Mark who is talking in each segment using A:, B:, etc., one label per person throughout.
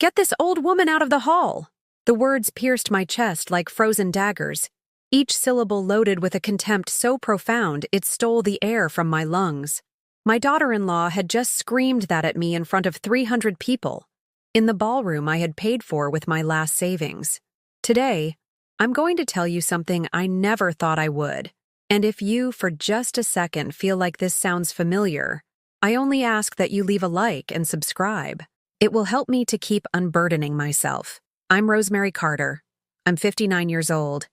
A: Get this old woman out of the hall! The words pierced my chest like frozen daggers, each syllable loaded with a contempt so profound it stole the air from my lungs. My daughter-in-law had just screamed that at me in front of 300 people, in the ballroom I had paid for with my last savings. Today, I'm going to tell you something I never thought I would. And if you, for just a second, feel like this sounds familiar, I only ask that you leave a like and subscribe. It will help me to keep unburdening myself. I'm Rosemary Carter. I'm 59 years old.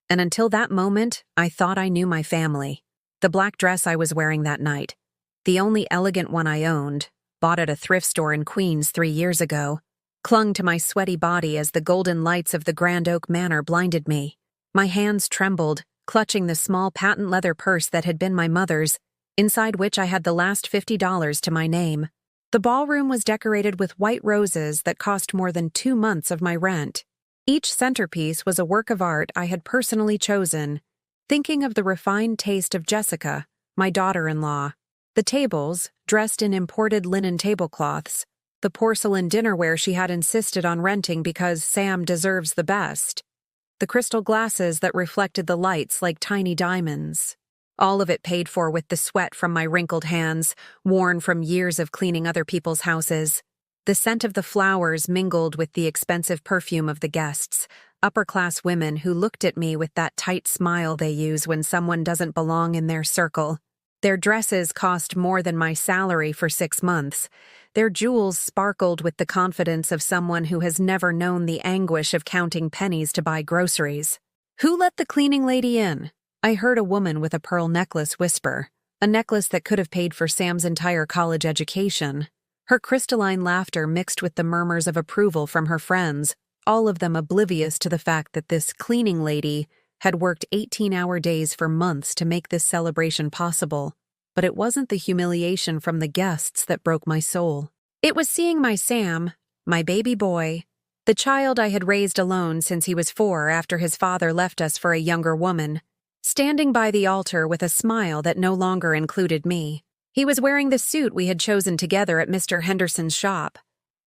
A: And until that moment, I thought I knew my family. The black dress I was wearing that night, the only elegant one I owned, bought at a thrift store in Queens 3 years ago, clung to my sweaty body as the golden lights of the Grand Oak Manor blinded me. My hands trembled, clutching the small patent leather purse that had been my mother's, inside which I had the last $50 to my name. The ballroom was decorated with white roses that cost more than 2 months of my rent. Each centerpiece was a work of art I had personally chosen, thinking of the refined taste of Jessica, my daughter-in-law. The tables, dressed in imported linen tablecloths, the porcelain dinnerware she had insisted on renting because Sam deserves the best, the crystal glasses that reflected the lights like tiny diamonds. All of it paid for with the sweat from my wrinkled hands, worn from years of cleaning other people's houses. The scent of the flowers mingled with the expensive perfume of the guests, upper-class women who looked at me with that tight smile they use when someone doesn't belong in their circle. Their dresses cost more than my salary for 6 months. Their jewels sparkled with the confidence of someone who has never known the anguish of counting pennies to buy groceries. "Who let the cleaning lady in?" I heard a woman with a pearl necklace whisper, a necklace that could have paid for Sam's entire college education. Her crystalline laughter mixed with the murmurs of approval from her friends, all of them oblivious to the fact that this cleaning lady had worked 18-hour days for months to make this celebration possible. But it wasn't the humiliation from the guests that broke my soul. It was seeing my Sam, my baby boy, the child I had raised alone since he was 4 after his father left us for a younger woman, standing by the altar with a smile that no longer included me. He was wearing the suit we had chosen together at Mr. Henderson's shop,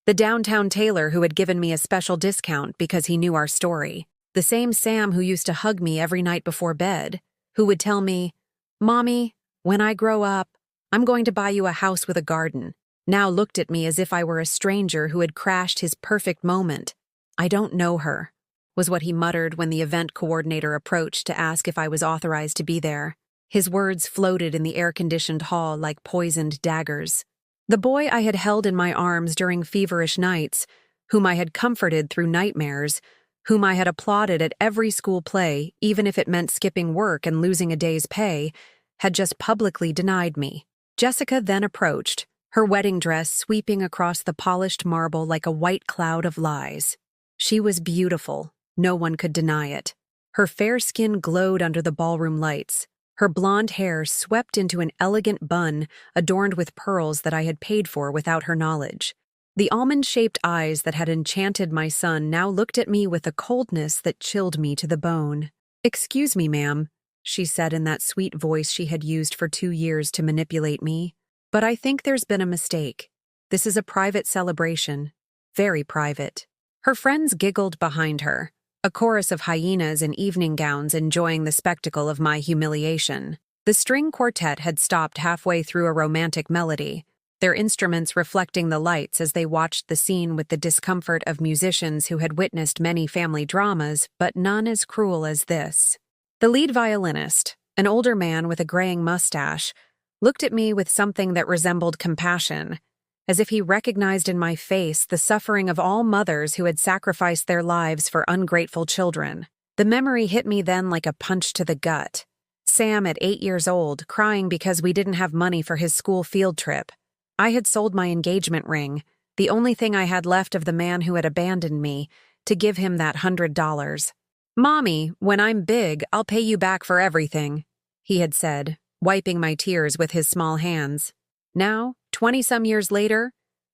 A: the downtown tailor who had given me a special discount because he knew our story. The same Sam who used to hug me every night before bed, who would tell me, "Mommy, when I grow up, I'm going to buy you a house with a garden," now looked at me as if I were a stranger who had crashed his perfect moment. "I don't know her," was what he muttered when the event coordinator approached to ask if I was authorized to be there. His words floated in the air-conditioned hall like poisoned daggers. The boy I had held in my arms during feverish nights, whom I had comforted through nightmares, whom I had applauded at every school play, even if it meant skipping work and losing a day's pay, had just publicly denied me. Jessica then approached, her wedding dress sweeping across the polished marble like a white cloud of lies. She was beautiful, no one could deny it. Her fair skin glowed under the ballroom lights. Her blonde hair swept into an elegant bun adorned with pearls that I had paid for without her knowledge. The almond-shaped eyes that had enchanted my son now looked at me with a coldness that chilled me to the bone. "Excuse me, ma'am," she said in that sweet voice she had used for 2 years to manipulate me, "but I think there's been a mistake. This is a private celebration. Very private." Her friends giggled behind her, a chorus of hyenas in evening gowns enjoying the spectacle of my humiliation. The string quartet had stopped halfway through a romantic melody, their instruments reflecting the lights as they watched the scene with the discomfort of musicians who had witnessed many family dramas, but none as cruel as this. The lead violinist, an older man with a graying mustache, looked at me with something that resembled compassion, as if he recognized in my face the suffering of all mothers who had sacrificed their lives for ungrateful children. The memory hit me then like a punch to the gut. Sam at 8 years old, crying because we didn't have money for his school field trip. I had sold my engagement ring, the only thing I had left of the man who had abandoned me, to give him that $100. "Mommy, when I'm big, I'll pay you back for everything," he had said, wiping my tears with his small hands. Now, 20-some years later,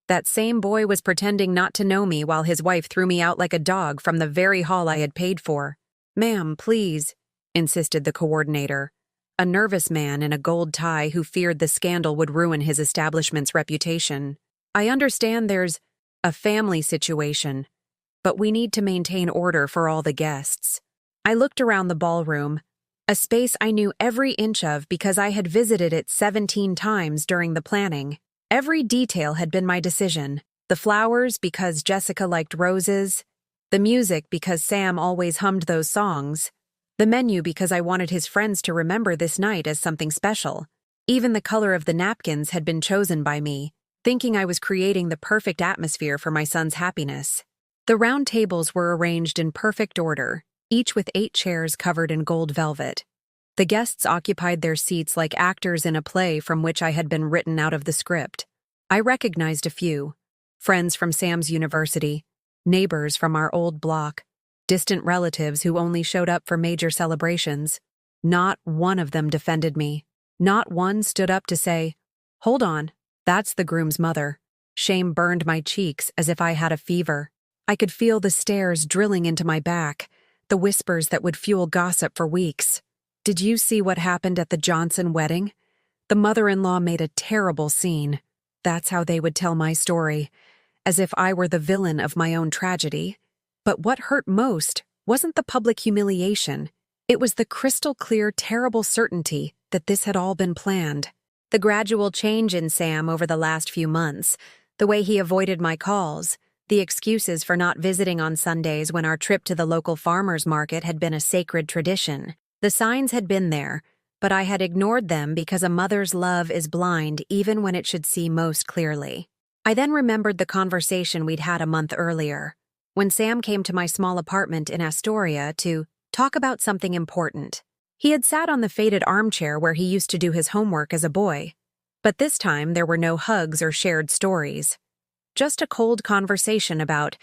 A: that same boy was pretending not to know me while his wife threw me out like a dog from the very hall I had paid for. "Ma'am, please," insisted the coordinator, a nervous man in a gold tie who feared the scandal would ruin his establishment's reputation. "I understand there's..." a family situation, but we need to maintain order for all the guests. I looked around the ballroom, a space I knew every inch of because I had visited it 17 times during the planning. Every detail had been my decision. The flowers because Jessica liked roses, the music because Sam always hummed those songs, the menu because I wanted his friends to remember this night as something special. Even the color of the napkins had been chosen by me, thinking I was creating the perfect atmosphere for my son's happiness. The round tables were arranged in perfect order, each with 8 chairs covered in gold velvet. The guests occupied their seats like actors in a play from which I had been written out of the script. I recognized a few: friends from Sam's university, neighbors from our old block, distant relatives who only showed up for major celebrations. Not one of them defended me. Not one stood up to say, "Hold on, that's the groom's mother." Shame burned my cheeks as if I had a fever. I could feel the stares drilling into my back, the whispers that would fuel gossip for weeks. Did you see what happened at the Johnson wedding? The mother-in-law made a terrible scene. That's how they would tell my story, as if I were the villain of my own tragedy. But what hurt most wasn't the public humiliation. It was the crystal-clear, terrible certainty that this had all been planned. The gradual change in Sam over the last few months, the way he avoided my calls, the excuses for not visiting on Sundays when our trip to the local farmers market had been a sacred tradition. The signs had been there, but I had ignored them because a mother's love is blind even when it should see most clearly. I then remembered the conversation we'd had a month earlier, when Sam came to my small apartment in Astoria to talk about something important. He had sat on the faded armchair where he used to do his homework as a boy, but this time there were no hugs or shared stories. Just a cold conversation about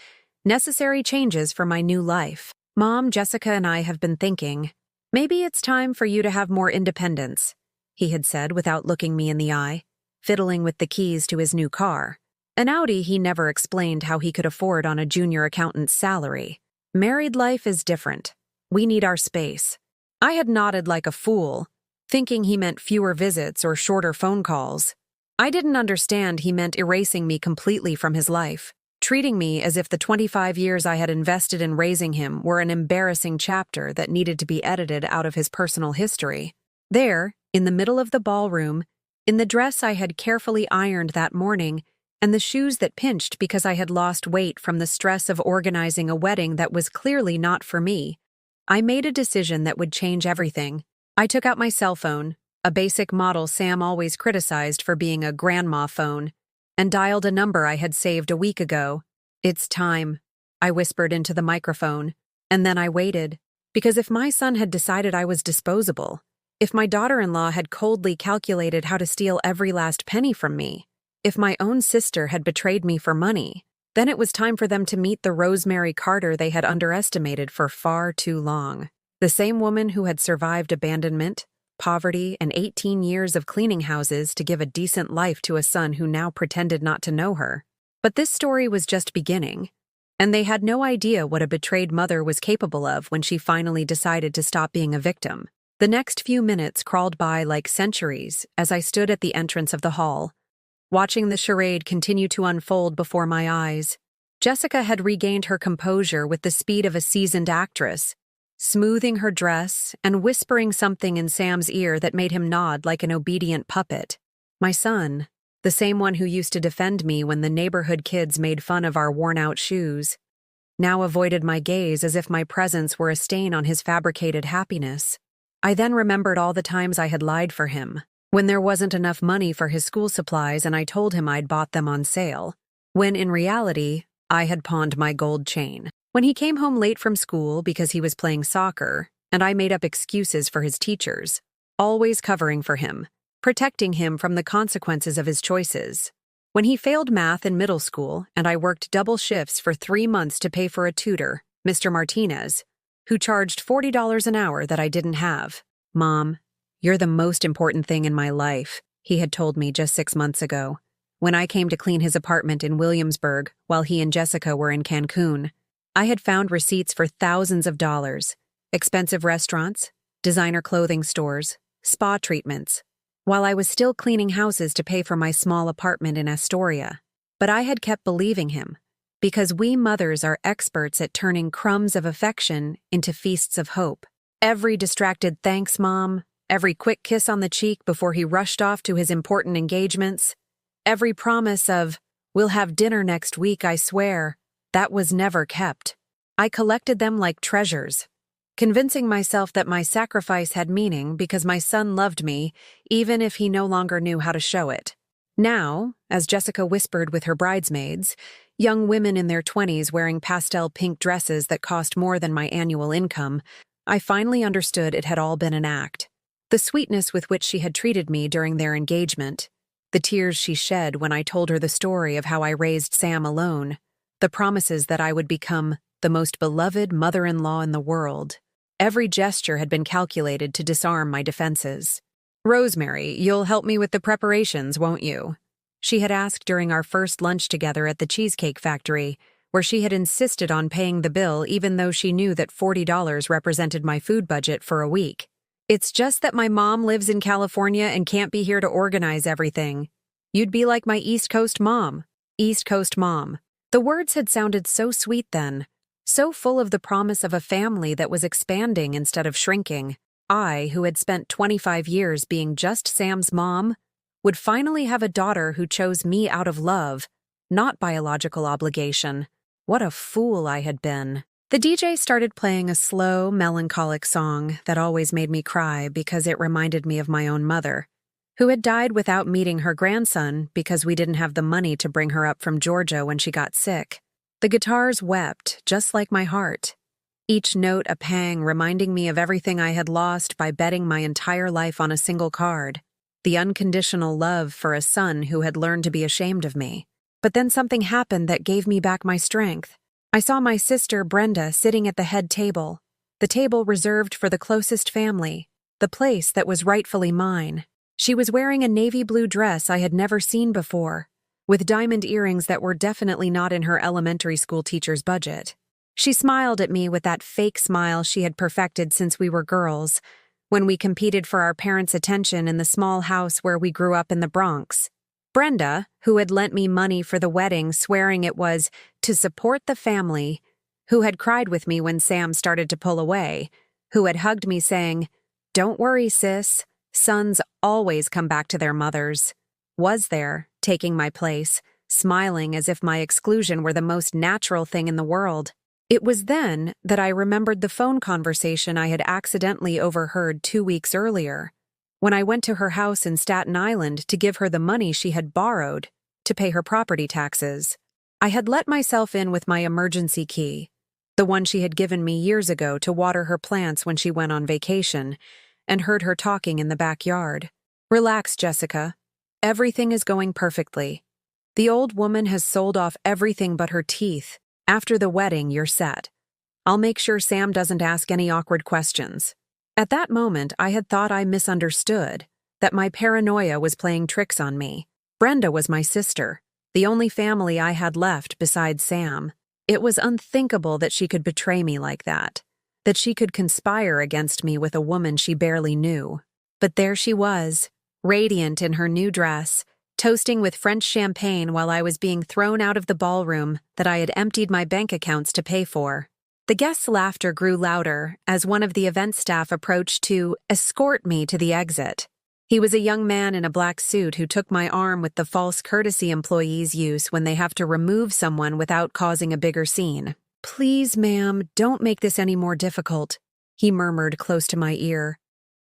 A: necessary changes for my new life. "Mom, Jessica and I have been thinking, maybe it's time for you to have more independence," he had said without looking me in the eye, fiddling with the keys to his new car. An Audi he never explained how he could afford on a junior accountant's salary. Married life is different. We need our space. I had nodded like a fool, thinking he meant fewer visits or shorter phone calls. I didn't understand he meant erasing me completely from his life, treating me as if the 25 years I had invested in raising him were an embarrassing chapter that needed to be edited out of his personal history. There, in the middle of the ballroom, in the dress I had carefully ironed that morning, and the shoes that pinched because I had lost weight from the stress of organizing a wedding that was clearly not for me, I made a decision that would change everything. I took out my cell phone, a basic model Sam always criticized for being a grandma phone, and dialed a number I had saved a week ago. "It's time," I whispered into the microphone, and then I waited, because if my son had decided I was disposable, if my daughter-in-law had coldly calculated how to steal every last penny from me, if my own sister had betrayed me for money, then it was time for them to meet the Rosemary Carter they had underestimated for far too long. The same woman who had survived abandonment, poverty, and 18 years of cleaning houses to give a decent life to a son who now pretended not to know her. But this story was just beginning, and they had no idea what a betrayed mother was capable of when she finally decided to stop being a victim. The next few minutes crawled by like centuries as I stood at the entrance of the hall, watching the charade continue to unfold before my eyes. Jessica had regained her composure with the speed of a seasoned actress, smoothing her dress and whispering something in Sam's ear that made him nod like an obedient puppet. My son, the same one who used to defend me when the neighborhood kids made fun of our worn-out shoes, now avoided my gaze as if my presence were a stain on his fabricated happiness. I then remembered all the times I had lied for him, when there wasn't enough money for his school supplies and I told him I'd bought them on sale, when in reality, I had pawned my gold chain. When he came home late from school because he was playing soccer, and I made up excuses for his teachers, always covering for him, protecting him from the consequences of his choices. When he failed math in middle school and I worked double shifts for 3 months to pay for a tutor, Mr. Martinez, who charged $40 an hour that I didn't have. "Mom, you're the most important thing in my life," he had told me just 6 months ago, when I came to clean his apartment in Williamsburg while he and Jessica were in Cancun. I had found receipts for thousands of dollars, expensive restaurants, designer clothing stores, spa treatments, while I was still cleaning houses to pay for my small apartment in Astoria. But I had kept believing him, because we mothers are experts at turning crumbs of affection into feasts of hope. Every distracted "thanks, Mom," every quick kiss on the cheek before he rushed off to his important engagements, every promise of, "We'll have dinner next week, I swear," that was never kept. I collected them like treasures, convincing myself that my sacrifice had meaning because my son loved me, even if he no longer knew how to show it. Now, as Jessica whispered with her bridesmaids, young women in their 20s wearing pastel pink dresses that cost more than my annual income, I finally understood it had all been an act. The sweetness with which she had treated me during their engagement, the tears she shed when I told her the story of how I raised Sam alone, the promises that I would become the most beloved mother-in-law in the world. Every gesture had been calculated to disarm my defenses. "Rosemary, you'll help me with the preparations, won't you?" she had asked during our first lunch together at the Cheesecake Factory, where she had insisted on paying the bill even though she knew that $40 represented my food budget for a week. "It's just that my mom lives in California and can't be here to organize everything. You'd be like my East Coast mom." East Coast mom. The words had sounded so sweet then, so full of the promise of a family that was expanding instead of shrinking. I, who had spent 25 years being just Sam's mom, would finally have a daughter who chose me out of love, not biological obligation. What a fool I had been. The DJ started playing a slow, melancholic song that always made me cry because it reminded me of my own mother, who had died without meeting her grandson because we didn't have the money to bring her up from Georgia when she got sick. The guitars wept, just like my heart, each note a pang reminding me of everything I had lost by betting my entire life on a single card, the unconditional love for a son who had learned to be ashamed of me. But then something happened that gave me back my strength. I saw my sister, Brenda, sitting at the head table, the table reserved for the closest family, the place that was rightfully mine. She was wearing a navy blue dress I had never seen before, with diamond earrings that were definitely not in her elementary school teacher's budget. She smiled at me with that fake smile she had perfected since we were girls, when we competed for our parents' attention in the small house where we grew up in the Bronx. Brenda, who had lent me money for the wedding, swearing it was to support the family, who had cried with me when Sam started to pull away, who had hugged me saying, "Don't worry, sis, sons always come back to their mothers," was there, taking my place, smiling as if my exclusion were the most natural thing in the world. It was then that I remembered the phone conversation I had accidentally overheard 2 weeks earlier, when I went to her house in Staten Island to give her the money she had borrowed to pay her property taxes. I had let myself in with my emergency key, the one she had given me years ago to water her plants when she went on vacation, and heard her talking in the backyard. "Relax, Jessica. Everything is going perfectly. The old woman has sold off everything but her teeth. After the wedding, you're set. I'll make sure Sam doesn't ask any awkward questions." At that moment, I had thought I misunderstood, that my paranoia was playing tricks on me. Brenda was my sister, the only family I had left besides Sam. It was unthinkable that she could betray me like that she could conspire against me with a woman she barely knew. But there she was, radiant in her new dress, toasting with French champagne while I was being thrown out of the ballroom that I had emptied my bank accounts to pay for. The guests' laughter grew louder as one of the event staff approached to escort me to the exit. He was a young man in a black suit who took my arm with the false courtesy employees use when they have to remove someone without causing a bigger scene. "Please, ma'am, don't make this any more difficult," he murmured close to my ear,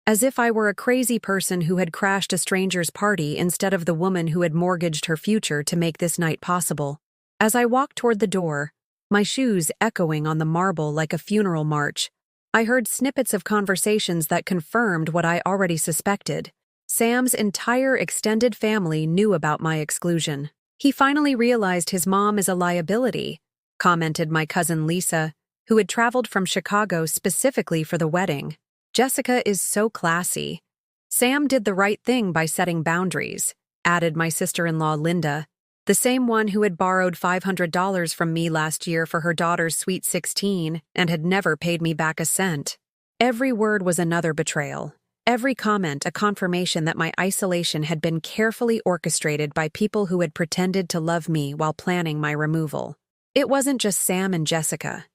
A: as if I were a crazy person who had crashed a stranger's party instead of the woman who had mortgaged her future to make this night possible. As I walked toward the door, my shoes echoing on the marble like a funeral march, I heard snippets of conversations that confirmed what I already suspected. Sam's entire extended family knew about my exclusion. "He finally realized his mom is a liability," commented my cousin Lisa, who had traveled from Chicago specifically for the wedding. "Jessica is so classy. Sam did the right thing by setting boundaries," added my sister-in-law Linda, the same one who had borrowed $500 from me last year for her daughter's sweet 16 and had never paid me back a cent. Every word was another betrayal. Every comment a confirmation that my isolation had been carefully orchestrated by people who had pretended to love me while planning my removal. It wasn't just Sam and Jessica.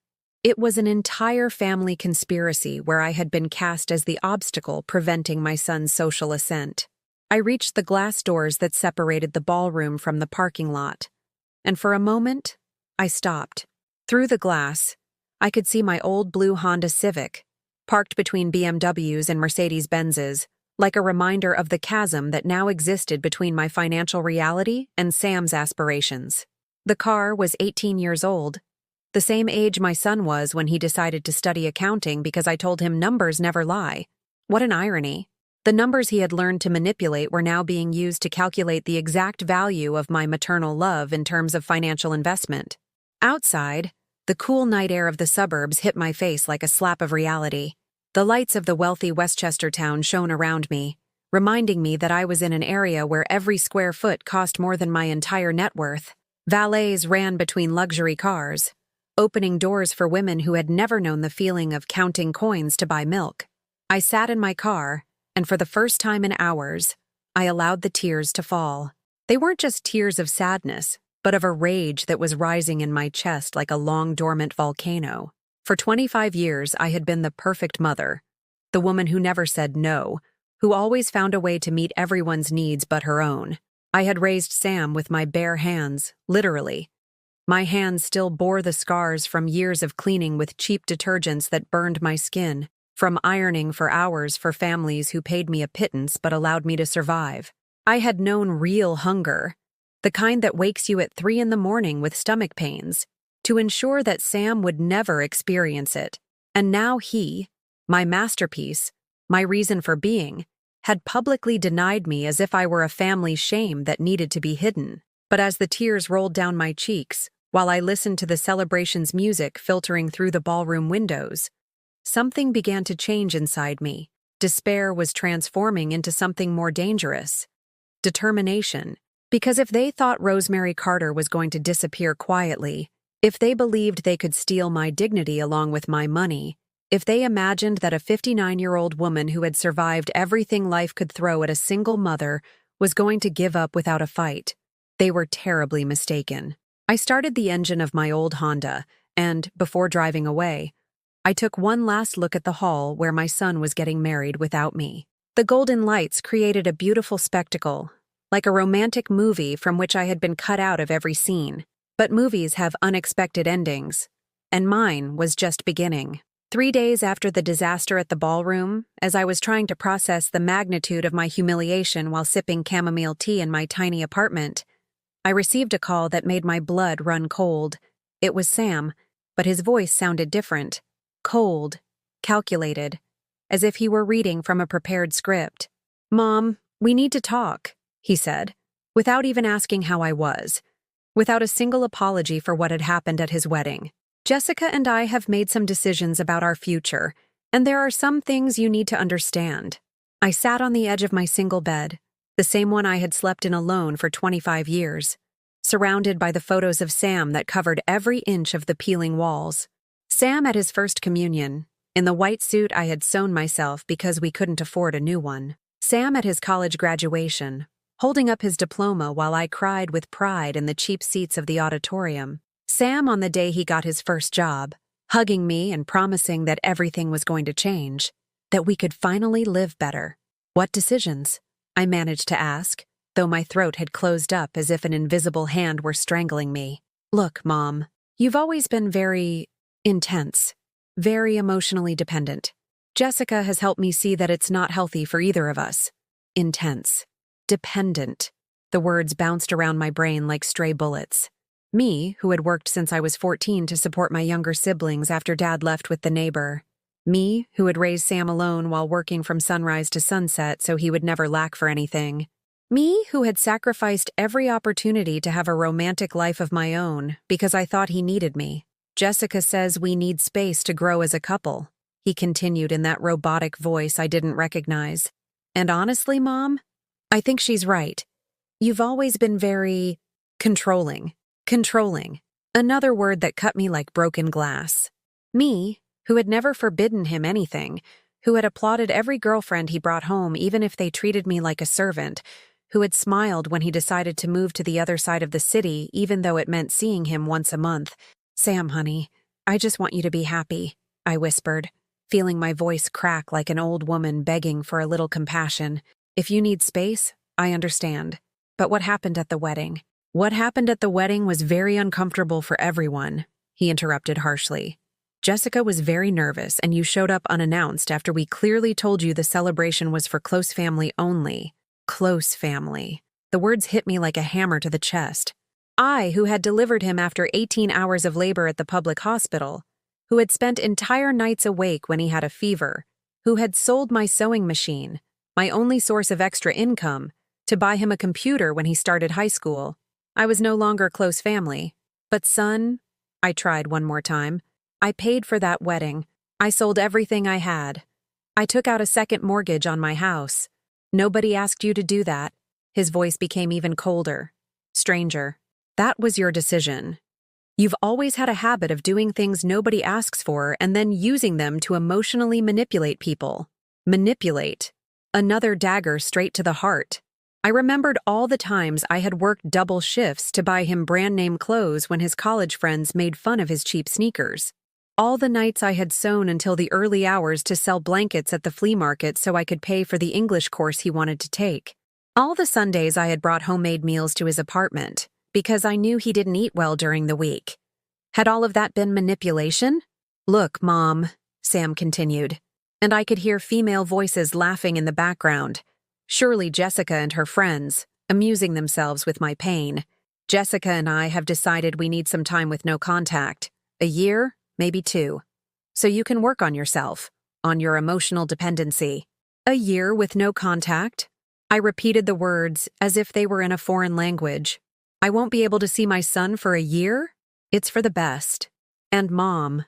A: It was an entire family conspiracy where I had been cast as the obstacle preventing my son's social ascent. I reached the glass doors that separated the ballroom from the parking lot, and for a moment, I stopped. Through the glass, I could see my old blue Honda Civic, parked between BMWs and Mercedes-Benzes, like a reminder of the chasm that now existed between my financial reality and Sam's aspirations. The car was 18 years old, the same age my son was when he decided to study accounting because I told him numbers never lie. What an irony. The numbers he had learned to manipulate were now being used to calculate the exact value of my maternal love in terms of financial investment. Outside, the cool night air of the suburbs hit my face like a slap of reality. The lights of the wealthy Westchester town shone around me, reminding me that I was in an area where every square foot cost more than my entire net worth. Valets ran between luxury cars, opening doors for women who had never known the feeling of counting coins to buy milk. I sat in my car, and for the first time in hours, I allowed the tears to fall. They weren't just tears of sadness, but of a rage that was rising in my chest like a long dormant volcano. For 25 years, I had been the perfect mother, the woman who never said no, who always found a way to meet everyone's needs but her own. I had raised Sam with my bare hands, literally. My hands still bore the scars from years of cleaning with cheap detergents that burned my skin, from ironing for hours for families who paid me a pittance but allowed me to survive. I had known real hunger, the kind that wakes you at 3 a.m. with stomach pains, to ensure that Sam would never experience it. And now he, my masterpiece, my reason for being, had publicly denied me as if I were a family shame that needed to be hidden. But as the tears rolled down my cheeks, while I listened to the celebration's music filtering through the ballroom windows, something began to change inside me. Despair was transforming into something more dangerous. Determination. Because if they thought Rosemary Carter was going to disappear quietly, if they believed they could steal my dignity along with my money, if they imagined that a 59-year-old woman who had survived everything life could throw at a single mother was going to give up without a fight, they were terribly mistaken. I started the engine of my old Honda, and, before driving away, I took one last look at the hall where my son was getting married without me. The golden lights created a beautiful spectacle, like a romantic movie from which I had been cut out of every scene. But movies have unexpected endings, and mine was just beginning. 3 days after the disaster at the ballroom, as I was trying to process the magnitude of my humiliation while sipping chamomile tea in my tiny apartment, I received a call that made my blood run cold. It was Sam, but his voice sounded different. Cold, calculated, as if he were reading from a prepared script. "Mom, we need to talk," he said, without even asking how I was, without a single apology for what had happened at his wedding. "Jessica and I have made some decisions about our future, and there are some things you need to understand." I sat on the edge of my single bed, the same one I had slept in alone for 25 years, surrounded by the photos of Sam that covered every inch of the peeling walls. Sam at his first communion, in the white suit I had sewn myself because we couldn't afford a new one. Sam at his college graduation, holding up his diploma while I cried with pride in the cheap seats of the auditorium. Sam on the day he got his first job, hugging me and promising that everything was going to change, that we could finally live better. What decisions? I managed to ask, though my throat had closed up as if an invisible hand were strangling me. "Look, Mom, you've always been very intense, very emotionally dependent. Jessica has helped me see that it's not healthy for either of us. Intense. Dependent." The words bounced around my brain like stray bullets. Me, who had worked since I was 14 to support my younger siblings after Dad left with the neighbor. Me, who had raised Sam alone while working from sunrise to sunset so he would never lack for anything. Me, who had sacrificed every opportunity to have a romantic life of my own because I thought he needed me. "Jessica says we need space to grow as a couple," he continued in that robotic voice I didn't recognize. "And honestly, Mom, I think she's right. You've always been very controlling. Controlling. Another word that cut me like broken glass. Me, who had never forbidden him anything, who had applauded every girlfriend he brought home even if they treated me like a servant, who had smiled when he decided to move to the other side of the city even though it meant seeing him once a month. "Sam, honey, I just want you to be happy," I whispered, feeling my voice crack like an old woman begging for a little compassion. "If you need space, I understand." But what happened at the wedding? "What happened at the wedding was very uncomfortable for everyone," he interrupted harshly. "Jessica was very nervous, and you showed up unannounced after we clearly told you the celebration was for close family only." Close family. The words hit me like a hammer to the chest. I, who had delivered him after 18 hours of labor at the public hospital, who had spent entire nights awake when he had a fever, who had sold my sewing machine, my only source of extra income, to buy him a computer when he started high school. I was no longer close family. "But son," I tried one more time, "I paid for that wedding. I sold everything I had. I took out a second mortgage on my house. Nobody asked you to do that." His voice became even colder. "Stranger, that was your decision. You've always had a habit of doing things nobody asks for and then using them to emotionally manipulate people." Manipulate. Another dagger straight to the heart. I remembered all the times I had worked double shifts to buy him brand-name clothes when his college friends made fun of his cheap sneakers. All the nights I had sewn until the early hours to sell blankets at the flea market so I could pay for the English course he wanted to take. All the Sundays I had brought homemade meals to his apartment, because I knew he didn't eat well during the week. Had all of that been manipulation? "Look, Mom," Sam continued, and I could hear female voices laughing in the background. Surely Jessica and her friends, amusing themselves with my pain. "Jessica and I have decided we need some time with no contact. A year, maybe 2. So you can work on yourself, on your emotional dependency." "A year with no contact?" I repeated the words as if they were in a foreign language. "I won't be able to see my son for a year? It's for the best." "And Mom,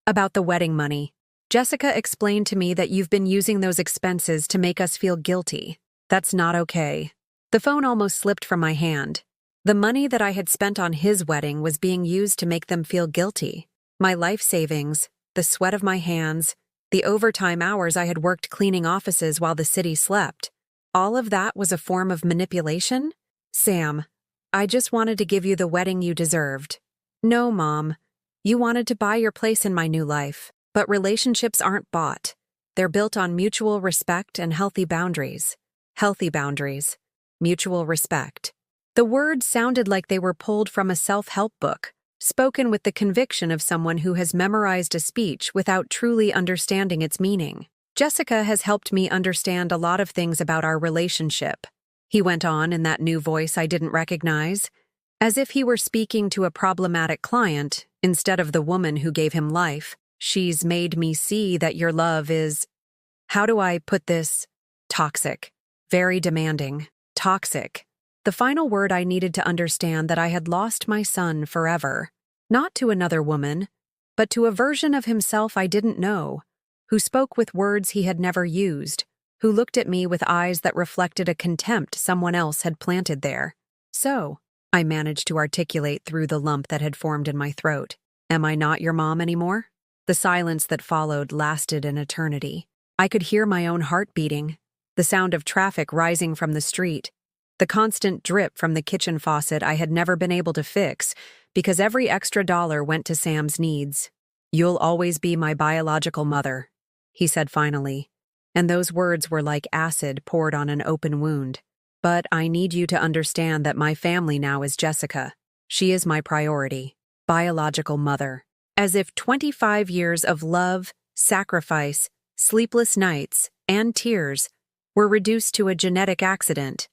A: about the wedding money. Jessica explained to me that you've been using those expenses to make us feel guilty. That's not okay." The phone almost slipped from my hand. The money that I had spent on his wedding was being used to make them feel guilty. My life savings, the sweat of my hands, the overtime hours I had worked cleaning offices while the city slept. All of that was a form of manipulation? "Sam, I just wanted to give you the wedding you deserved." "No, Mom. You wanted to buy your place in my new life. But relationships aren't bought. They're built on mutual respect and healthy boundaries. Healthy boundaries. Mutual respect." The words sounded like they were pulled from a self-help book, spoken with the conviction of someone who has memorized a speech without truly understanding its meaning. "Jessica has helped me understand a lot of things about our relationship," he went on in that new voice I didn't recognize, as if he were speaking to a problematic client instead of the woman who gave him life. "She's made me see that your love is, how do I put this? Toxic. Very demanding. Toxic." The final word I needed to understand that I had lost my son forever. Not to another woman, but to a version of himself I didn't know, who spoke with words he had never used, who looked at me with eyes that reflected a contempt someone else had planted there. "So," I managed to articulate through the lump that had formed in my throat, "am I not your mom anymore?" The silence that followed lasted an eternity. I could hear my own heart beating, the sound of traffic rising from the street, the constant drip from the kitchen faucet I had never been able to fix because every extra dollar went to Sam's needs. "You'll always be my biological mother," he said finally, and those words were like acid poured on an open wound. "But I need you to understand that my family now is Jessica. She is my priority. Biological mother." As if 25 years of love, sacrifice, sleepless nights, and tears were reduced to a genetic accident.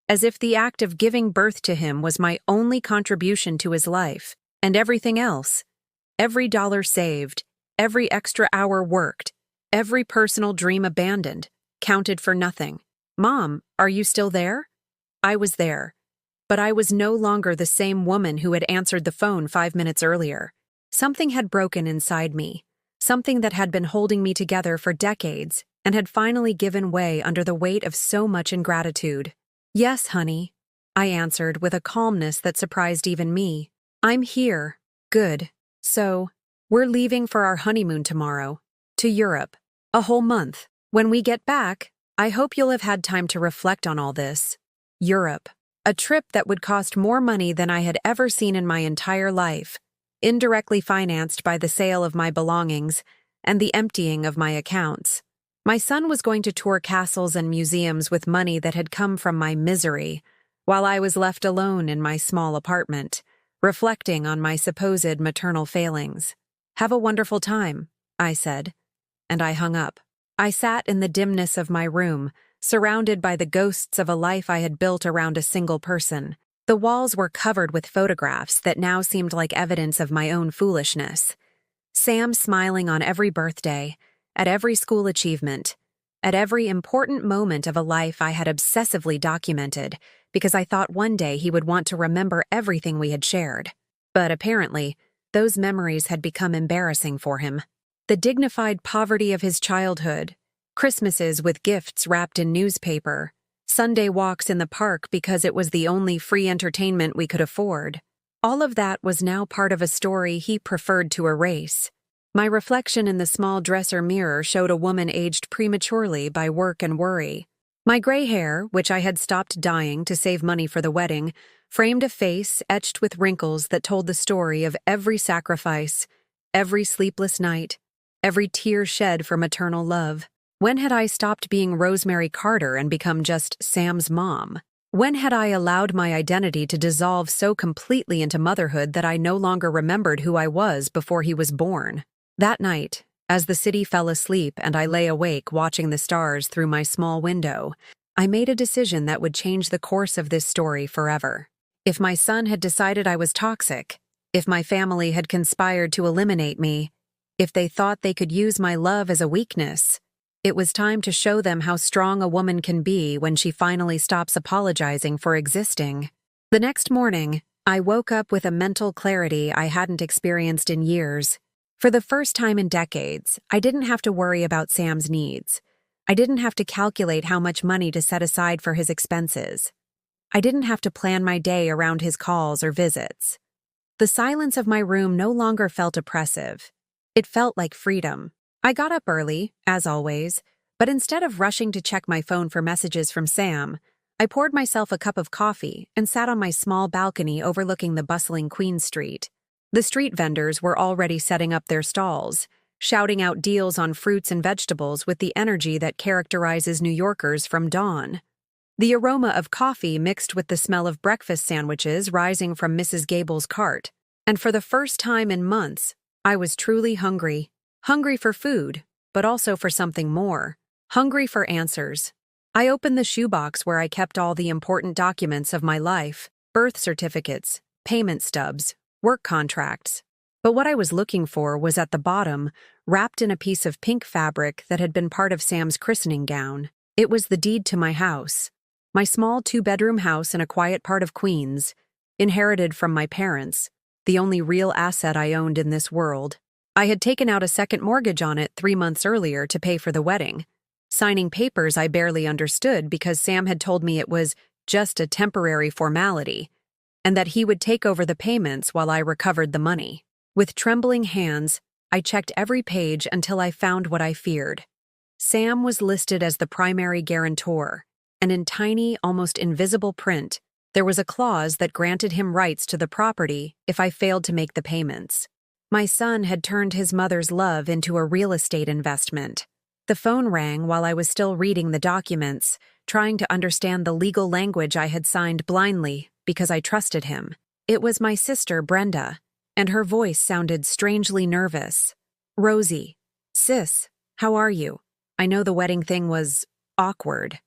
A: As if the act of giving birth to him was my only contribution to his life, and everything else, every dollar saved, every extra hour worked, every personal dream abandoned, counted for nothing. "Mom, are you still there?" I was there, but I was no longer the same woman who had answered the phone 5 minutes earlier. Something had broken inside me, something that had been holding me together for decades and had finally given way under the weight of so much ingratitude. "Yes, honey," I answered with a calmness that surprised even me. "I'm here." "Good. So, we're leaving for our honeymoon tomorrow. To Europe. A whole month. When we get back, I hope you'll have had time to reflect on all this. Europe. A trip that would cost more money than I had ever seen in my entire life, indirectly financed by the sale of my belongings and the emptying of my accounts. My son was going to tour castles and museums with money that had come from my misery, while I was left alone in my small apartment, reflecting on my supposed maternal failings. "Have a wonderful time," I said, and I hung up. I sat in the dimness of my room, surrounded by the ghosts of a life I had built around a single person. The walls were covered with photographs that now seemed like evidence of my own foolishness. Sam smiling on every birthday, at every school achievement, at every important moment of a life I had obsessively documented because I thought one day he would want to remember everything we had shared. But apparently, those memories had become embarrassing for him. The dignified poverty of his childhood, Christmases with gifts wrapped in newspaper, Sunday walks in the park because it was the only free entertainment we could afford. All of that was now part of a story he preferred to erase. My reflection in the small dresser mirror showed a woman aged prematurely by work and worry. My gray hair, which I had stopped dyeing to save money for the wedding, framed a face etched with wrinkles that told the story of every sacrifice, every sleepless night, every tear shed for maternal love. When had I stopped being Rosemary Carter and become just Sam's mom? When had I allowed my identity to dissolve so completely into motherhood that I no longer remembered who I was before he was born? That night, as the city fell asleep and I lay awake watching the stars through my small window, I made a decision that would change the course of this story forever. If my son had decided I was toxic, if my family had conspired to eliminate me, if they thought they could use my love as a weakness, it was time to show them how strong a woman can be when she finally stops apologizing for existing. The next morning, I woke up with a mental clarity I hadn't experienced in years. For the first time in decades, I didn't have to worry about Sam's needs. I didn't have to calculate how much money to set aside for his expenses. I didn't have to plan my day around his calls or visits. The silence of my room no longer felt oppressive. It felt like freedom. I got up early, as always, but instead of rushing to check my phone for messages from Sam, I poured myself a cup of coffee and sat on my small balcony overlooking the bustling Queen Street. The street vendors were already setting up their stalls, shouting out deals on fruits and vegetables with the energy that characterizes New Yorkers from dawn. The aroma of coffee mixed with the smell of breakfast sandwiches rising from Mrs. Gable's cart, and for the first time in months, I was truly hungry. Hungry for food, but also for something more. Hungry for answers. I opened the shoebox where I kept all the important documents of my life, birth certificates, payment stubs, work contracts. But what I was looking for was at the bottom, wrapped in a piece of pink fabric that had been part of Sam's christening gown. It was the deed to my house. My small 2-bedroom house in a quiet part of Queens, inherited from my parents, the only real asset I owned in this world. I had taken out a second mortgage on it 3 months earlier to pay for the wedding, signing papers I barely understood because Sam had told me it was just a temporary formality, and that he would take over the payments while I recovered the money. With trembling hands, I checked every page until I found what I feared. Sam was listed as the primary guarantor, and in tiny, almost invisible print, there was a clause that granted him rights to the property if I failed to make the payments. My son had turned his mother's love into a real estate investment. The phone rang while I was still reading the documents, trying to understand the legal language I had signed blindly because I trusted him. It was my sister, Brenda, and her voice sounded strangely nervous. "Rosie, sis, how are you? I know the wedding thing was awkward,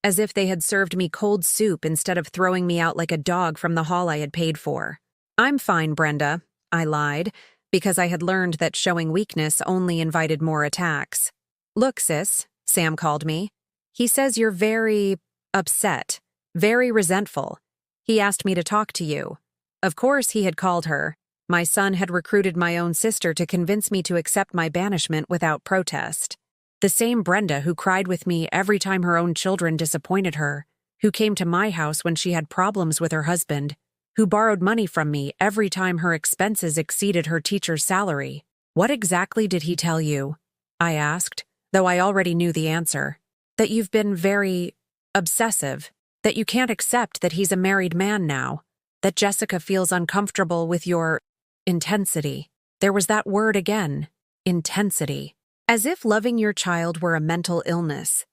A: as if they had served me cold soup instead of throwing me out like a dog from the hall I had paid for." "I'm fine, Brenda," I lied, because I had learned that showing weakness only invited more attacks. "Look, sis," Sam called me. "He says you're very upset, very resentful. He asked me to talk to you." Of course he had called her. My son had recruited my own sister to convince me to accept my banishment without protest. The same Brenda who cried with me every time her own children disappointed her, who came to my house when she had problems with her husband, who borrowed money from me every time her expenses exceeded her teacher's salary. "What exactly did he tell you?" I asked, though I already knew the answer. "That you've been very obsessive." That you can't accept that he's a married man now. That Jessica feels uncomfortable with your intensity. There was that word again, intensity. As if loving your child were a mental illness.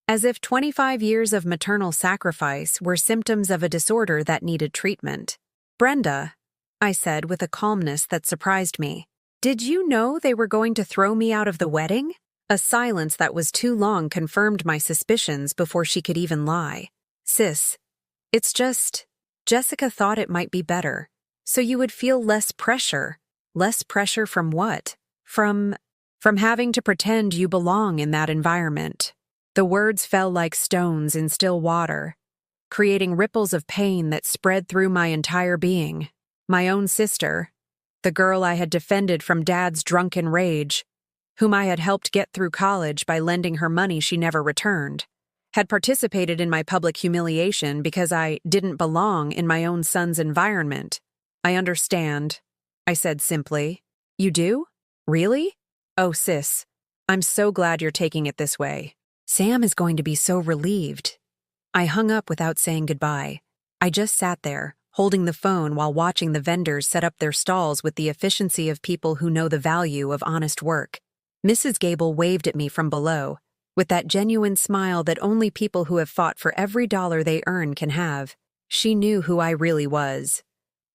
A: As if 25 years of maternal sacrifice were symptoms of a disorder that needed treatment. Brenda, I said with a calmness that surprised me, did you know they were going to throw me out of the wedding? A silence that was too long confirmed my suspicions before she could even lie. Sis, it's just, Jessica thought it might be better. So you would feel less pressure. Less pressure from what? From having to pretend you belong in that environment. The words fell like stones in still water, creating ripples of pain that spread through my entire being. My own sister, the girl I had defended from Dad's drunken rage, whom I had helped get through college by lending her money she never returned, had participated in my public humiliation because I didn't belong in my own son's environment. I understand, I said simply. You do? Really? Oh, sis, I'm so glad you're taking it this way. Sam is going to be so relieved. I hung up without saying goodbye. I just sat there, holding the phone while watching the vendors set up their stalls with the efficiency of people who know the value of honest work. Mrs. Gable waved at me from below, with that genuine smile that only people who have fought for every dollar they earn can have. She knew who I really was.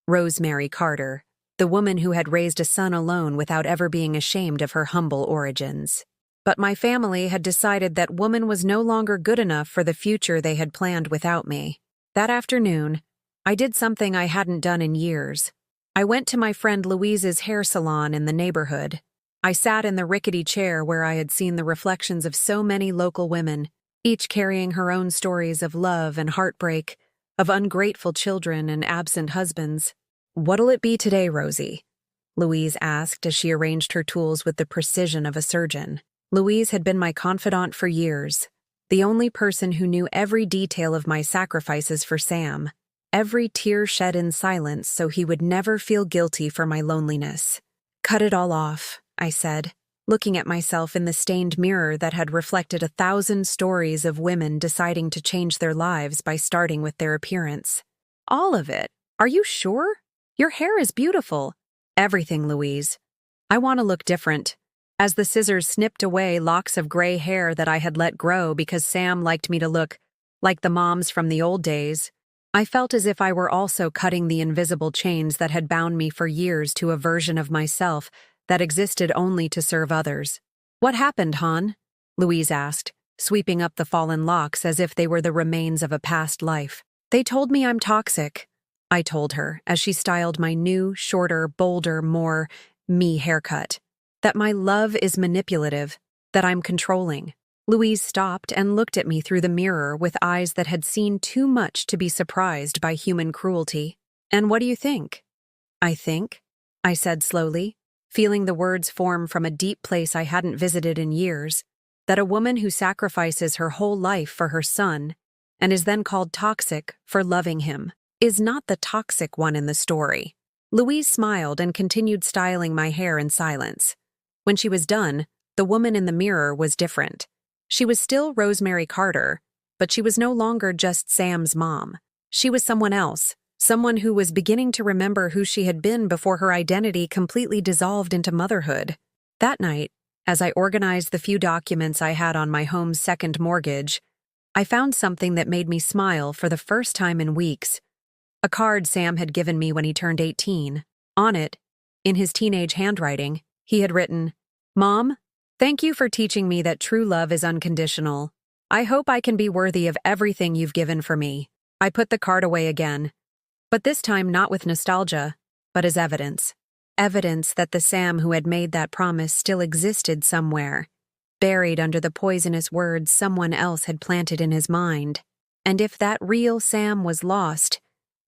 A: Rosemary Carter, the woman who had raised a son alone without ever being ashamed of her humble origins. But my family had decided that woman was no longer good enough for the future they had planned without me. That afternoon, I did something I hadn't done in years. I went to my friend Louise's hair salon in the neighborhood. I sat in the rickety chair where I had seen the reflections of so many local women, each carrying her own stories of love and heartbreak, of ungrateful children and absent husbands. "What'll it be today, Rosie?" Louise asked as she arranged her tools with the precision of a surgeon. Louise had been my confidant for years, the only person who knew every detail of my sacrifices for Sam, every tear shed in silence so he would never feel guilty for my loneliness. "Cut it all off," I said, looking at myself in the stained mirror that had reflected 1,000 stories of women deciding to change their lives by starting with their appearance. "All of it? Are you sure? Your hair is beautiful." "Everything, Louise. I want to look different." As the scissors snipped away locks of gray hair that I had let grow because Sam liked me to look like the moms from the old days, I felt as if I were also cutting the invisible chains that had bound me for years to a version of myself that existed only to serve others. "What happened, hon?" Louise asked, sweeping up the fallen locks as if they were the remains of a past life. "They told me I'm toxic," I told her as she styled my new, shorter, bolder, more me haircut. "That my love is manipulative, that I'm controlling." Louise stopped and looked at me through the mirror with eyes that had seen too much to be surprised by human cruelty. "And what do you think?" "I think," I said slowly, feeling the words form from a deep place I hadn't visited in years, that a woman who sacrifices her whole life for her son and is then called toxic for loving him is not the toxic one in the story. Louise smiled and continued styling my hair in silence. When she was done, the woman in the mirror was different. She was still Rosemary Carter, but she was no longer just Sam's mom. She was someone else, someone who was beginning to remember who she had been before her identity completely dissolved into motherhood. That night, as I organized the few documents I had on my home's second mortgage, I found something that made me smile for the first time in weeks. A card Sam had given me when he turned 18. On it, in his teenage handwriting, he had written, "Mom, thank you for teaching me that true love is unconditional. I hope I can be worthy of everything you've given for me." I put the card away again, but this time not with nostalgia, but as evidence. Evidence that the Sam who had made that promise still existed somewhere, buried under the poisonous words someone else had planted in his mind. And if that real Sam was lost,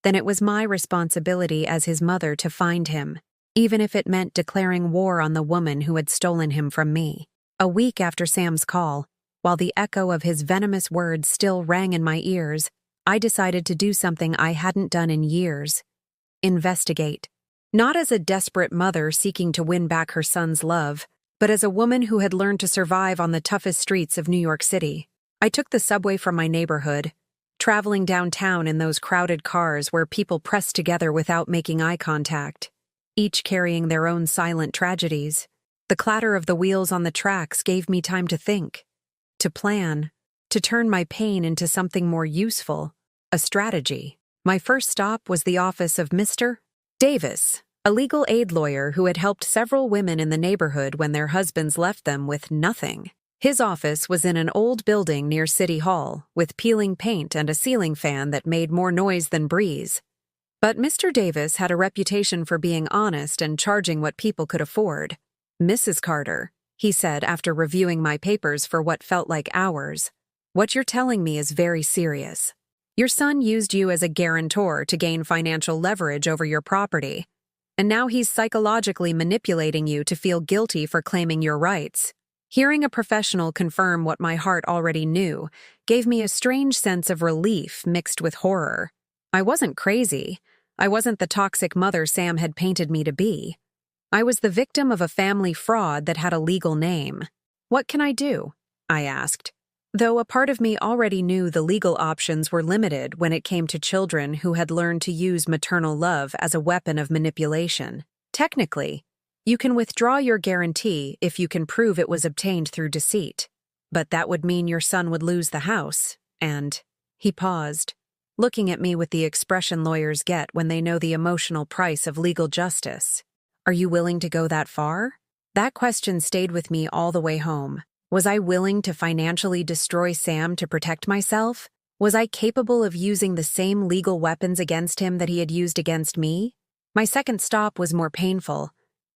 A: then it was my responsibility as his mother to find him, even if it meant declaring war on the woman who had stolen him from me. A week after Sam's call, while the echo of his venomous words still rang in my ears, I decided to do something I hadn't done in years. Investigate. Not as a desperate mother seeking to win back her son's love, but as a woman who had learned to survive on the toughest streets of New York City. I took the subway from my neighborhood, traveling downtown in those crowded cars where people press together without making eye contact, each carrying their own silent tragedies. The clatter of the wheels on the tracks gave me time to think, to plan, to turn my pain into something more useful, a strategy. My first stop was the office of Mr. Davis, a legal aid lawyer who had helped several women in the neighborhood when their husbands left them with nothing. His office was in an old building near City Hall, with peeling paint and a ceiling fan that made more noise than breeze. But Mr. Davis had a reputation for being honest and charging what people could afford. "Mrs. Carter," he said after reviewing my papers for what felt like hours, "what you're telling me is very serious. Your son used you as a guarantor to gain financial leverage over your property, and now he's psychologically manipulating you to feel guilty for claiming your rights." Hearing a professional confirm what my heart already knew gave me a strange sense of relief mixed with horror. I wasn't crazy. I wasn't the toxic mother Sam had painted me to be. I was the victim of a family fraud that had a legal name. "What can I do?" I asked, though a part of me already knew the legal options were limited when it came to children who had learned to use maternal love as a weapon of manipulation. Technically, you can withdraw your guarantee if you can prove it was obtained through deceit. But that would mean your son would lose the house, and— He paused, looking at me with the expression lawyers get when they know the emotional price of legal justice. "Are you willing to go that far?" That question stayed with me all the way home. Was I willing to financially destroy Sam to protect myself? Was I capable of using the same legal weapons against him that he had used against me? My second stop was more painful.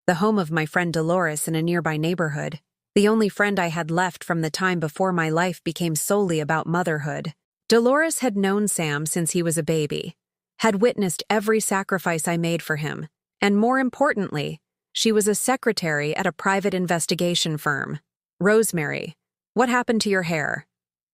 A: The home of my friend Dolores in a nearby neighborhood, the only friend I had left from the time before my life became solely about motherhood. Dolores had known Sam since he was a baby, had witnessed every sacrifice I made for him, and more importantly, she was a secretary at a private investigation firm. "Rosemary, what happened to your hair?"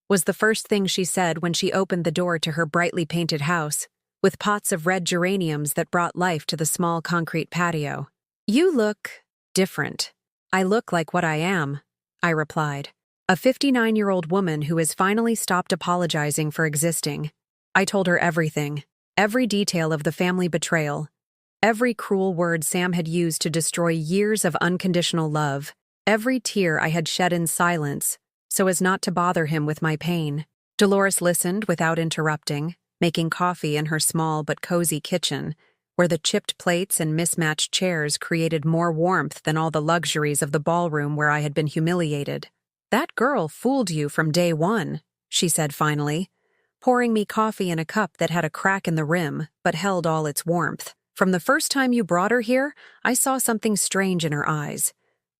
A: was the first thing she said when she opened the door to her brightly painted house, with pots of red geraniums that brought life to the small concrete patio. "You look different." "I look like what I am," I replied. "A 59-year-old woman who has finally stopped apologizing for existing." I told her everything, every detail of the family betrayal, every cruel word Sam had used to destroy years of unconditional love, every tear I had shed in silence so as not to bother him with my pain. Dolores listened without interrupting, making coffee in her small but cozy kitchen, where the chipped plates and mismatched chairs created more warmth than all the luxuries of the ballroom where I had been humiliated. "That girl fooled you from day one," she said finally, pouring me coffee in a cup that had a crack in the rim but held all its warmth. "From the first time you brought her here, I saw something strange in her eyes.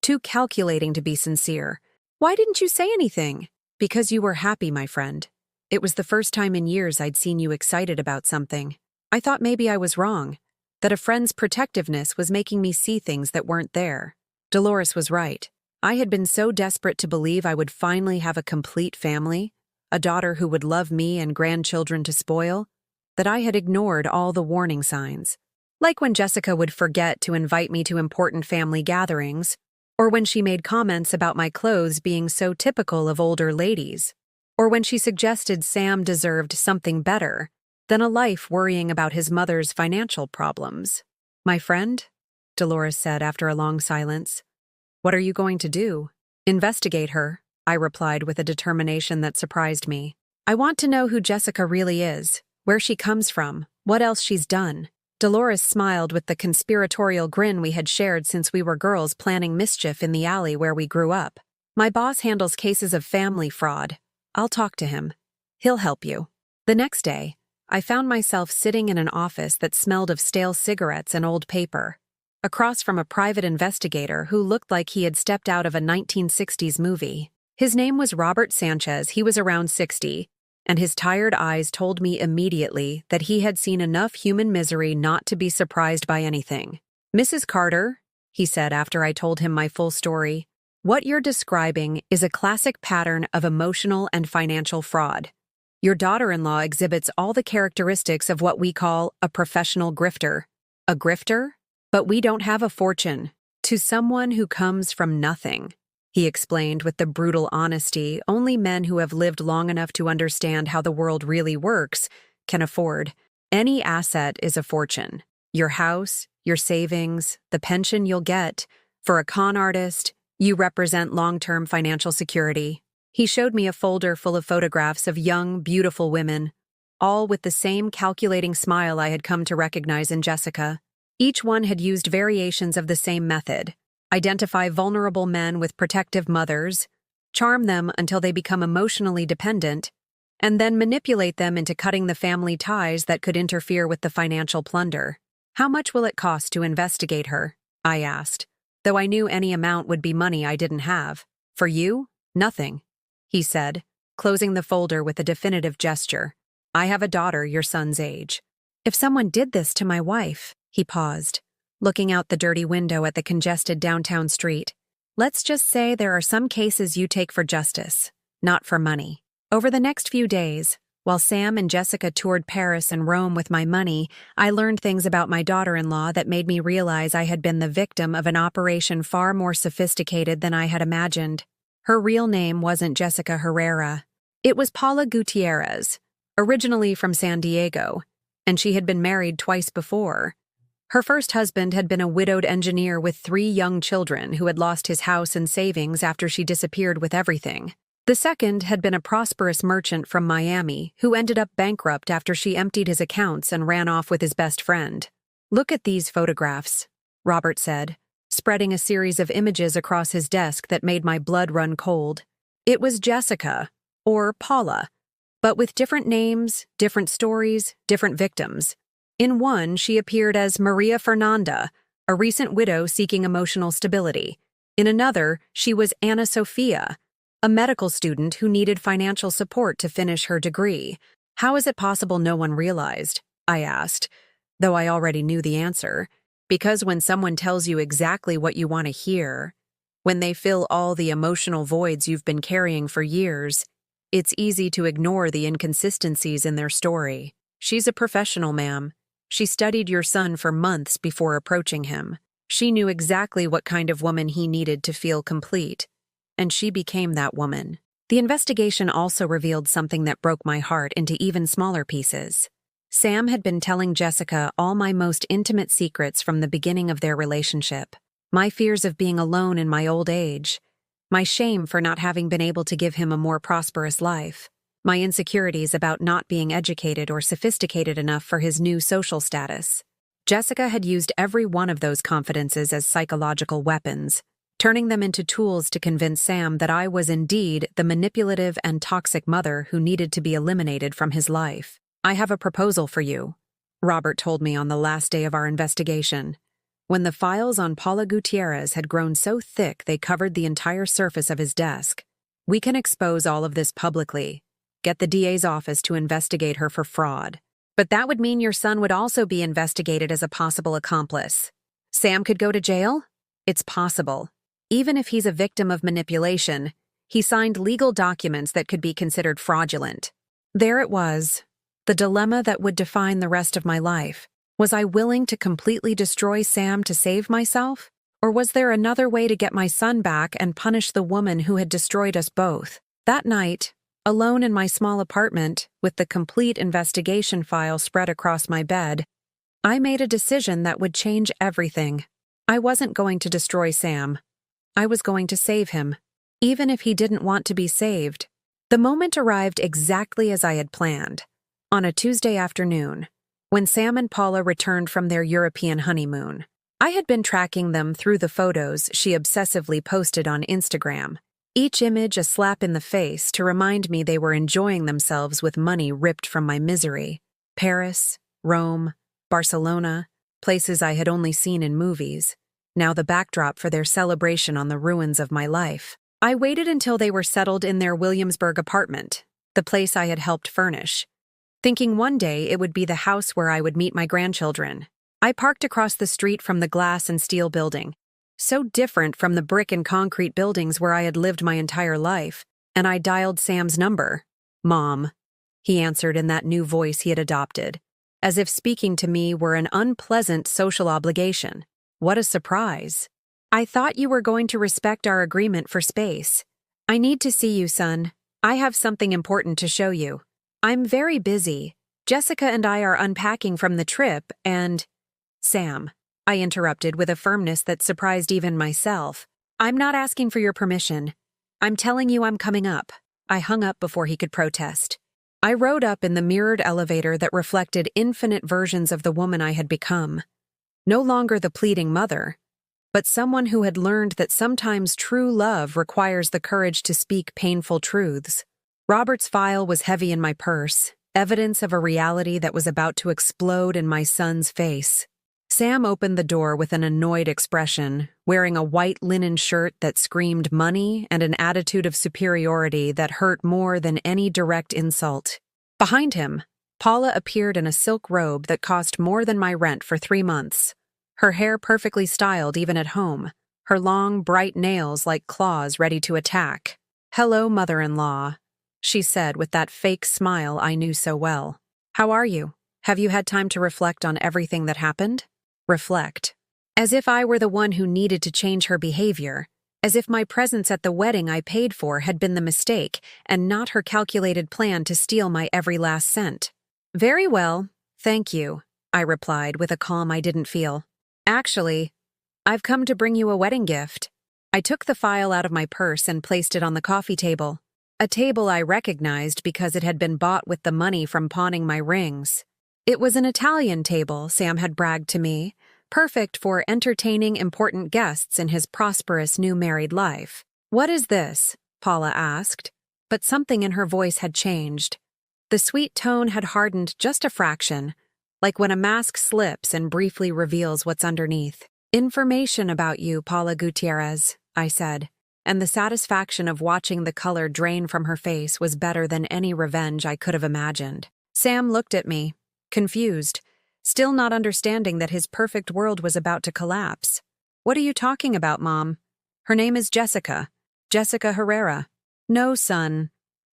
A: Too calculating to be sincere. Why didn't you say anything?" "Because you were happy, my friend. It was the first time in years I'd seen you excited about something. I thought maybe I was wrong, that a friend's protectiveness was making me see things that weren't there." Dolores was right. I had been so desperate to believe I would finally have a complete family, a daughter who would love me and grandchildren to spoil, that I had ignored all the warning signs. Like when Jessica would forget to invite me to important family gatherings, or when she made comments about my clothes being so typical of older ladies, or when she suggested Sam deserved something better than a life worrying about his mother's financial problems. "My friend," Dolores said after a long silence, "what are you going to do?" "Investigate her," I replied with a determination that surprised me. "I want to know who Jessica really is, where she comes from, what else she's done." Dolores smiled with the conspiratorial grin we had shared since we were girls planning mischief in the alley where we grew up. "My boss handles cases of family fraud. I'll talk to him. He'll help you." The next day, I found myself sitting in an office that smelled of stale cigarettes and old paper, across from a private investigator who looked like he had stepped out of a 1960s movie. His name was Robert Sanchez. He was around 60, and his tired eyes told me immediately that he had seen enough human misery not to be surprised by anything. "Mrs. Carter," he said after I told him my full story, "what you're describing is a classic pattern of emotional and financial fraud. Your daughter-in-law exhibits all the characteristics of what we call a professional grifter." "A grifter? But we don't have a fortune." "To someone who comes from nothing. he explained with the brutal honesty only men who have lived long enough to understand how the world really works can afford. Any asset is a fortune. Your house, your savings, the pension you'll get. For a con artist, you represent long-term financial security. He showed me a folder full of photographs of young, beautiful women, all with the same calculating smile I had come to recognize in Jessica. Each one had used variations of the same method: identify vulnerable men with protective mothers, charm them until they become emotionally dependent, and then manipulate them into cutting the family ties that could interfere with the financial plunder. "How much will it cost to investigate her?" I asked, though I knew any amount would be money I didn't have. "For you? Nothing," he said, closing the folder with a definitive gesture. "I have a daughter your son's age." "If someone did this to my wife," he paused, looking out the dirty window at the congested downtown street. "Let's just say there are some cases you take for justice, not for money." Over the next few days, while Sam and Jessica toured Paris and Rome with my money, I learned things about my daughter-in-law that made me realize I had been the victim of an operation far more sophisticated than I had imagined. Her real name wasn't Jessica Herrera. It was Paula Gutierrez, originally from San Diego, and she had been married twice before. Her first husband had been a widowed engineer with 3 young children who had lost his house and savings after she disappeared with everything. The second had been a prosperous merchant from Miami who ended up bankrupt after she emptied his accounts and ran off with his best friend. "Look at these photographs," Robert said, spreading a series of images across his desk that made my blood run cold. It was Jessica, or Paula, but with different names, different stories, different victims. In one, she appeared as Maria Fernanda, a recent widow seeking emotional stability. In another, she was Anna Sophia, a medical student who needed financial support to finish her degree. "How is it possible no one realized?" I asked, though I already knew the answer. Because when someone tells you exactly what you want to hear, when they fill all the emotional voids you've been carrying for years, it's easy to ignore the inconsistencies in their story. "She's a professional, ma'am. She studied your son for months before approaching him. She knew exactly what kind of woman he needed to feel complete. And she became that woman." The investigation also revealed something that broke my heart into even smaller pieces. Sam had been telling Jessica all my most intimate secrets from the beginning of their relationship. My fears of being alone in my old age, my shame for not having been able to give him a more prosperous life, my insecurities about not being educated or sophisticated enough for his new social status. Jessica had used every one of those confidences as psychological weapons, turning them into tools to convince Sam that I was indeed the manipulative and toxic mother who needed to be eliminated from his life. "I have a proposal for you," Robert told me on the last day of our investigation. When the files on Paula Gutierrez had grown so thick they covered the entire surface of his desk. "We can expose all of this publicly, get the DA's office to investigate her for fraud. But that would mean your son would also be investigated as a possible accomplice. Sam could go to jail? It's possible. Even if he's a victim of manipulation, he signed legal documents that could be considered fraudulent." There it was, the dilemma that would define the rest of my life. Was I willing to completely destroy Sam to save myself? Or was there another way to get my son back and punish the woman who had destroyed us both? That night, alone in my small apartment, with the complete investigation file spread across my bed, I made a decision that would change everything. I wasn't going to destroy Sam. I was going to save him, even if he didn't want to be saved. The moment arrived exactly as I had planned, on a Tuesday afternoon, when Sam and Paula returned from their European honeymoon. I had been tracking them through the photos she obsessively posted on Instagram, each image a slap in the face to remind me they were enjoying themselves with money ripped from my misery. Paris, Rome, Barcelona, places I had only seen in movies, now the backdrop for their celebration on the ruins of my life. I waited until they were settled in their Williamsburg apartment, the place I had helped furnish, thinking one day it would be the house where I would meet my grandchildren. I parked across the street from the glass and steel building, so different from the brick and concrete buildings where I had lived my entire life, and I dialed Sam's number. "Mom," he answered in that new voice he had adopted, as if speaking to me were an unpleasant social obligation. What a surprise. I thought you were going to respect our agreement for space. I need to see you, son. I have something important to show you. I'm very busy. Jessica and I are unpacking from the trip and… Sam, I interrupted with a firmness that surprised even myself. I'm not asking for your permission. I'm telling you I'm coming up. I hung up before he could protest. I rode up in the mirrored elevator that reflected infinite versions of the woman I had become. No longer the pleading mother, but someone who had learned that sometimes true love requires the courage to speak painful truths. Robert's file was heavy in my purse, evidence of a reality that was about to explode in my son's face. Sam opened the door with an annoyed expression, wearing a white linen shirt that screamed money and an attitude of superiority that hurt more than any direct insult. Behind him, Paula appeared in a silk robe that cost more than my rent for 3 months. Her hair perfectly styled even at home, her long, bright nails like claws ready to attack. "Hello, mother-in-law," she said with that fake smile I knew so well. "How are you? Have you had time to reflect on everything that happened?" Reflect. As if I were the one who needed to change her behavior, as if my presence at the wedding I paid for had been the mistake and not her calculated plan to steal my every last cent. "Very well, thank you," I replied with a calm I didn't feel. "Actually, I've come to bring you a wedding gift." I took the file out of my purse and placed it on the coffee table, a table I recognized because it had been bought with the money from pawning my rings. It was an Italian table, Sam had bragged to me, perfect for entertaining important guests in his prosperous new married life. "What is this?" Paula asked, but something in her voice had changed. The sweet tone had hardened just a fraction, like when a mask slips and briefly reveals what's underneath. "Information about you, Paula Gutierrez," I said, and the satisfaction of watching the color drain from her face was better than any revenge I could have imagined. Sam looked at me, confused, still not understanding that his perfect world was about to collapse. "What are you talking about, Mom? Her name is Jessica. Jessica Herrera." "No, son,"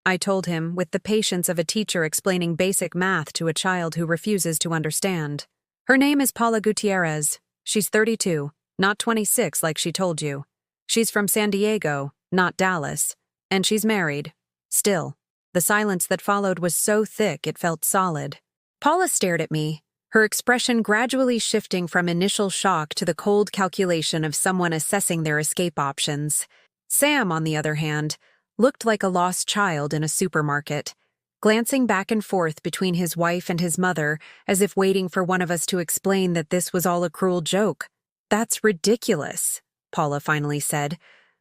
A: I told him with the patience of a teacher explaining basic math to a child who refuses to understand. "Her name is Paula Gutierrez. She's 32, not 26 like she told you. She's from San Diego, not Dallas, and she's married. Still." The silence that followed was so thick it felt solid. Paula stared at me, her expression gradually shifting from initial shock to the cold calculation of someone assessing their escape options. Sam, on the other hand, looked like a lost child in a supermarket, glancing back and forth between his wife and his mother as if waiting for one of us to explain that this was all a cruel joke. "That's ridiculous," Paula finally said,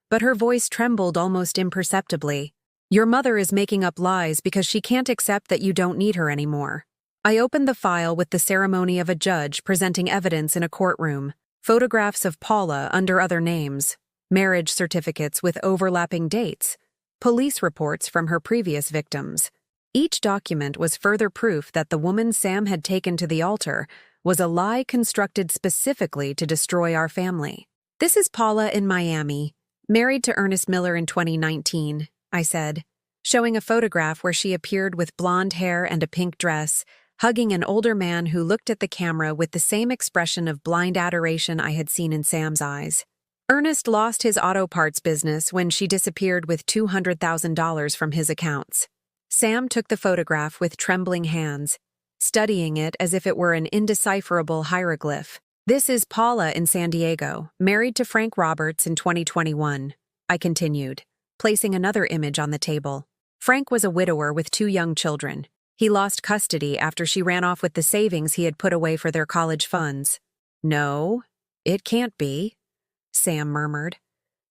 A: but her voice trembled almost imperceptibly. "Your mother is making up lies because she can't accept that you don't need her anymore." I opened the file with the ceremony of a judge presenting evidence in a courtroom, photographs of Paula under other names, marriage certificates with overlapping dates, police reports from her previous victims. Each document was further proof that the woman Sam had taken to the altar was a lie constructed specifically to destroy our family. "This is Paula in Miami, married to Ernest Miller in 2019, I said, showing a photograph where she appeared with blonde hair and a pink dress, hugging an older man who looked at the camera with the same expression of blind adoration I had seen in Sam's eyes. Ernest lost his auto parts business when she disappeared with $200,000 from his accounts. Sam took the photograph with trembling hands, studying it as if it were an indecipherable hieroglyph. "This is Paula in San Diego, married to Frank Roberts in 2021, I continued, placing another image on the table. Frank was a widower with 2 young children. He lost custody after she ran off with the savings he had put away for their college funds. "No, it can't be," Sam murmured.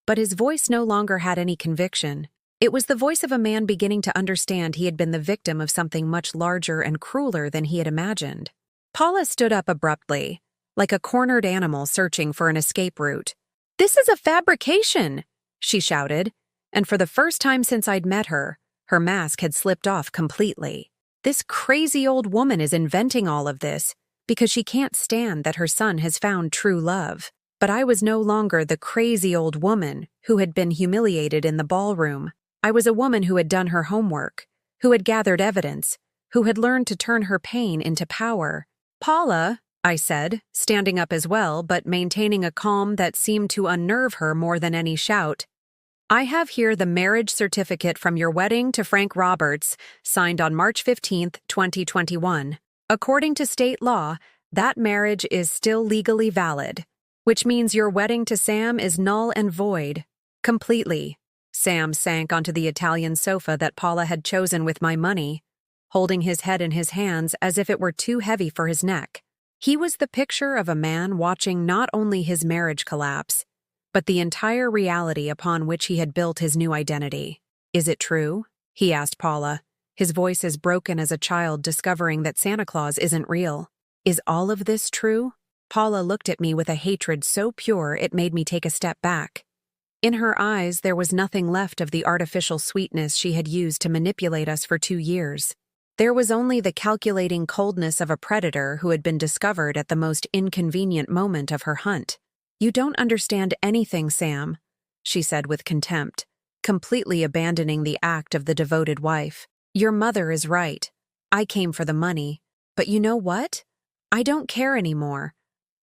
A: But his voice no longer had any conviction. It was the voice of a man beginning to understand he had been the victim of something much larger and crueler than he had imagined. Paula stood up abruptly, like a cornered animal searching for an escape route. "This is a fabrication!" she shouted, and for the first time since I'd met her, her mask had slipped off completely. "This crazy old woman is inventing all of this because she can't stand that her son has found true love." But I was no longer the crazy old woman who had been humiliated in the ballroom. I was a woman who had done her homework, who had gathered evidence, who had learned to turn her pain into power. "Paula," I said, standing up as well, but maintaining a calm that seemed to unnerve her more than any shout. I have here the marriage certificate from your wedding to Frank Roberts, signed on March 15th, 2021. According to state law, that marriage is still legally valid, which means your wedding to Sam is null and void. Completely. Sam sank onto the Italian sofa that Paula had chosen with my money, holding his head in his hands as if it were too heavy for his neck. He was the picture of a man watching not only his marriage collapse, but the entire reality upon which he had built his new identity. "Is it true?" he asked Paula, his voice as broken as a child discovering that Santa Claus isn't real. "Is all of this true?" Paula looked at me with a hatred so pure it made me take a step back. In her eyes, there was nothing left of the artificial sweetness she had used to manipulate us for 2 years. There was only the calculating coldness of a predator who had been discovered at the most inconvenient moment of her hunt. "You don't understand anything, Sam," she said with contempt, completely abandoning the act of the devoted wife. "Your mother is right. I came for the money. But you know what? I don't care anymore.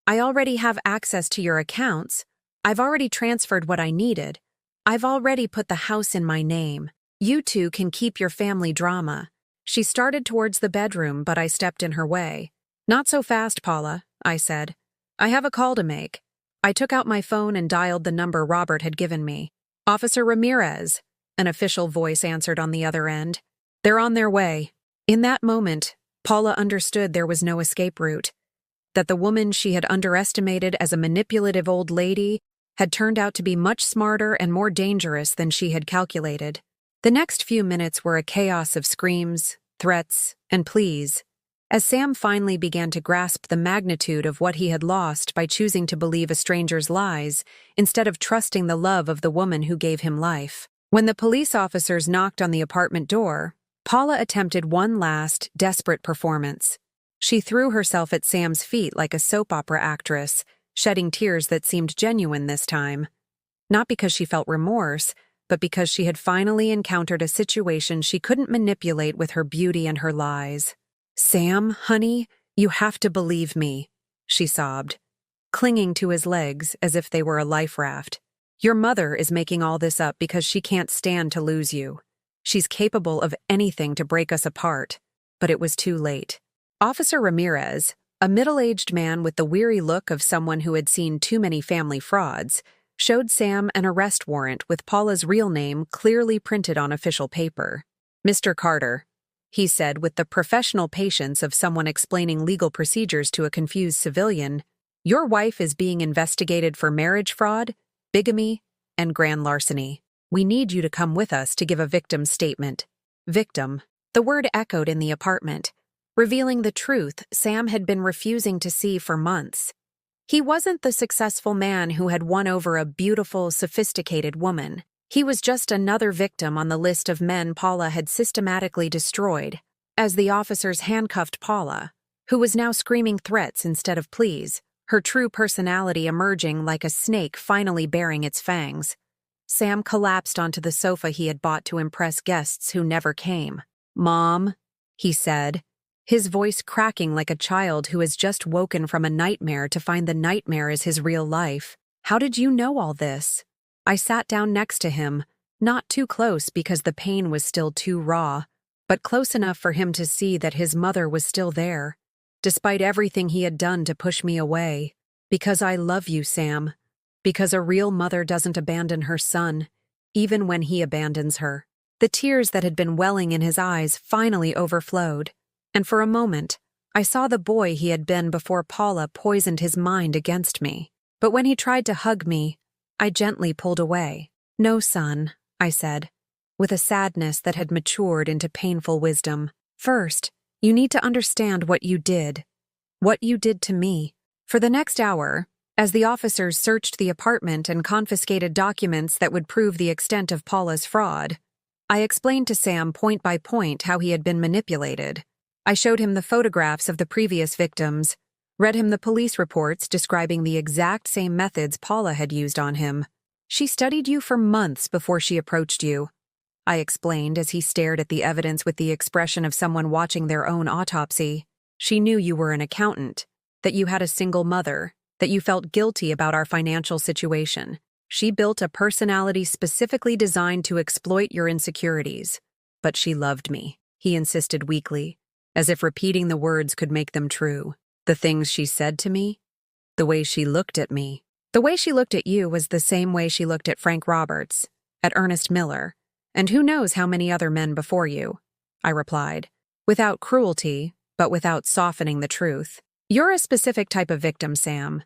A: I already have access to your accounts. I've already transferred what I needed. I've already put the house in my name. You two can keep your family drama." She started towards the bedroom, but I stepped in her way. "Not so fast, Paula," I said. "I have a call to make." I took out my phone and dialed the number Robert had given me. "Officer Ramirez," an official voice answered on the other end. "They're on their way." In that moment, Paula understood there was no escape route, that the woman she had underestimated as a manipulative old lady had turned out to be much smarter and more dangerous than she had calculated. The next few minutes were a chaos of screams, threats, and pleas, as Sam finally began to grasp the magnitude of what he had lost by choosing to believe a stranger's lies instead of trusting the love of the woman who gave him life. When the police officers knocked on the apartment door, Paula attempted one last, desperate performance. She threw herself at Sam's feet like a soap opera actress, shedding tears that seemed genuine this time. Not because she felt remorse, but because she had finally encountered a situation she couldn't manipulate with her beauty and her lies. "Sam, honey, you have to believe me," she sobbed, clinging to his legs as if they were a life raft. "Your mother is making all this up because she can't stand to lose you. She's capable of anything to break us apart, but it was too late." Officer Ramirez, a middle-aged man with the weary look of someone who had seen too many family frauds, showed Sam an arrest warrant with Paula's real name clearly printed on official paper. "Mr. Carter," he said with the professional patience of someone explaining legal procedures to a confused civilian, "your wife is being investigated for marriage fraud, bigamy, and grand larceny. We need you to come with us to give a victim's statement." Victim. The word echoed in the apartment, revealing the truth Sam had been refusing to see for months. He wasn't the successful man who had won over a beautiful, sophisticated woman. He was just another victim on the list of men Paula had systematically destroyed, as the officers handcuffed Paula, who was now screaming threats instead of pleas, her true personality emerging like a snake finally baring its fangs. Sam collapsed onto the sofa he had bought to impress guests who never came. "Mom," he said, his voice cracking like a child who has just woken from a nightmare to find the nightmare is his real life. "How did you know all this?" I sat down next to him, not too close because the pain was still too raw, but close enough for him to see that his mother was still there, despite everything he had done to push me away. "Because I love you, Sam. Because a real mother doesn't abandon her son, even when he abandons her." The tears that had been welling in his eyes finally overflowed, and for a moment, I saw the boy he had been before Paula poisoned his mind against me. But when he tried to hug me, I gently pulled away. "No, son," I said, with a sadness that had matured into painful wisdom. "First, you need to understand what you did. What you did to me." For the next hour, as the officers searched the apartment and confiscated documents that would prove the extent of Paula's fraud, I explained to Sam point by point how he had been manipulated. I showed him the photographs of the previous victims, read him the police reports describing the exact same methods Paula had used on him. "She studied you for months before she approached you," I explained as he stared at the evidence with the expression of someone watching their own autopsy. "She knew you were an accountant. that you had a single mother, that you felt guilty about our financial situation. She built a personality specifically designed to exploit your insecurities. But she loved me, he insisted weakly, as if repeating the words could make them true. The things she said to me, the way she looked at me. The way she looked at you was the same way she looked at Frank Roberts, at Ernest Miller, and who knows how many other men before you, I replied, without cruelty, but without softening the truth. You're a specific type of victim, Sam.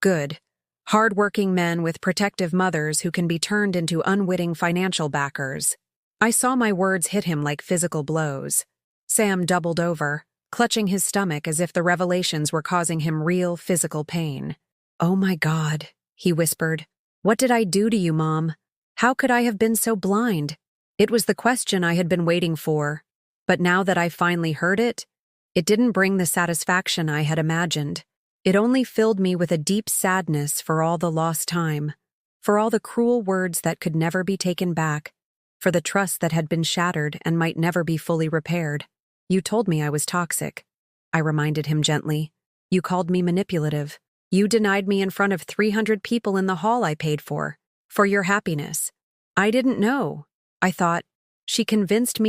A: Good, hard-working men with protective mothers who can be turned into unwitting financial backers. I saw my words hit him like physical blows. Sam doubled over, clutching his stomach as if the revelations were causing him real physical pain. "Oh my God," he whispered. "What did I do to you, Mom? How could I have been so blind?" It was the question I had been waiting for, but now that I finally heard it, it didn't bring the satisfaction I had imagined. It only filled me with a deep sadness for all the lost time, for all the cruel words that could never be taken back, for the trust that had been shattered and might never be fully repaired. "You told me I was toxic," I reminded him gently. "You called me manipulative. You denied me in front of 300 people in the hall I paid for your happiness. I didn't know. I thought, she convinced you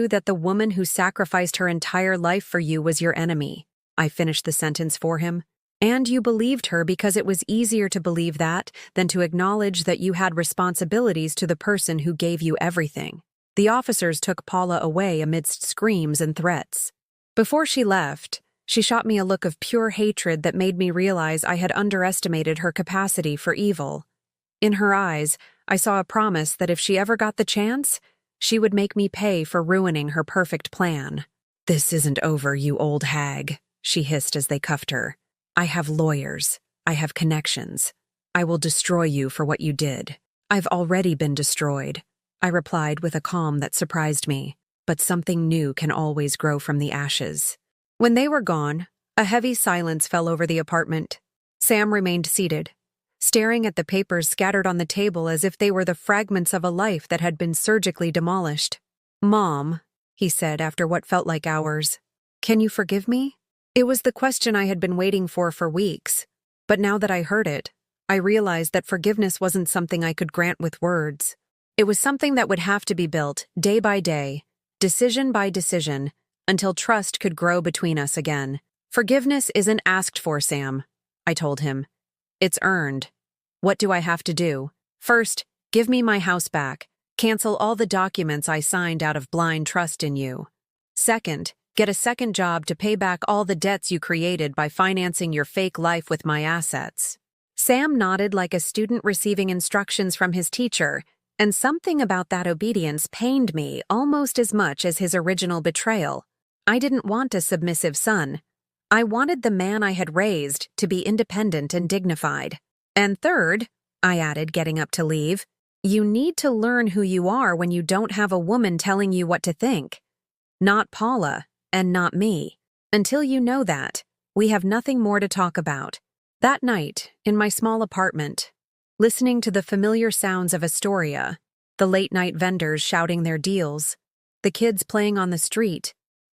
A: that the woman who sacrificed her entire life for you was your enemy." I finished the sentence for him. "And you believed her because it was easier to believe that than to acknowledge that you had responsibilities to the person who gave you everything." The officers took Paula away amidst screams and threats. Before she left, she shot me a look of pure hatred that made me realize I had underestimated her capacity for evil. In her eyes, I saw a promise that if she ever got the chance, she would make me pay for ruining her perfect plan. "This isn't over, you old hag," she hissed as they cuffed her. "I have lawyers. I have connections. I will destroy you for what you did." "I've already been destroyed," I replied with a calm that surprised me. "But something new can always grow from the ashes." When they were gone, a heavy silence fell over the apartment. Sam remained seated, staring at the papers scattered on the table as if they were the fragments of a life that had been surgically demolished. "Mom," he said after what felt like hours, "can you forgive me?" It was the question I had been waiting for weeks, but now that I heard it, I realized that forgiveness wasn't something I could grant with words. It was something that would have to be built, day by day, decision by decision, until trust could grow between us again. "Forgiveness isn't asked for, Sam," I told him. "It's earned." "What do I have to do?" "First, give me my house back. Cancel all the documents I signed out of blind trust in you. Second, get a second job to pay back all the debts you created by financing your fake life with my assets." Sam nodded like a student receiving instructions from his teacher, and something about that obedience pained me almost as much as his original betrayal. I didn't want a submissive son. I wanted the man I had raised to be independent and dignified. "And third," I added, getting up to leave, "you need to learn who you are when you don't have a woman telling you what to think. Not Paula, and not me. Until you know that, we have nothing more to talk about." That night, in my small apartment, listening to the familiar sounds of Astoria, the late-night vendors shouting their deals, the kids playing on the street,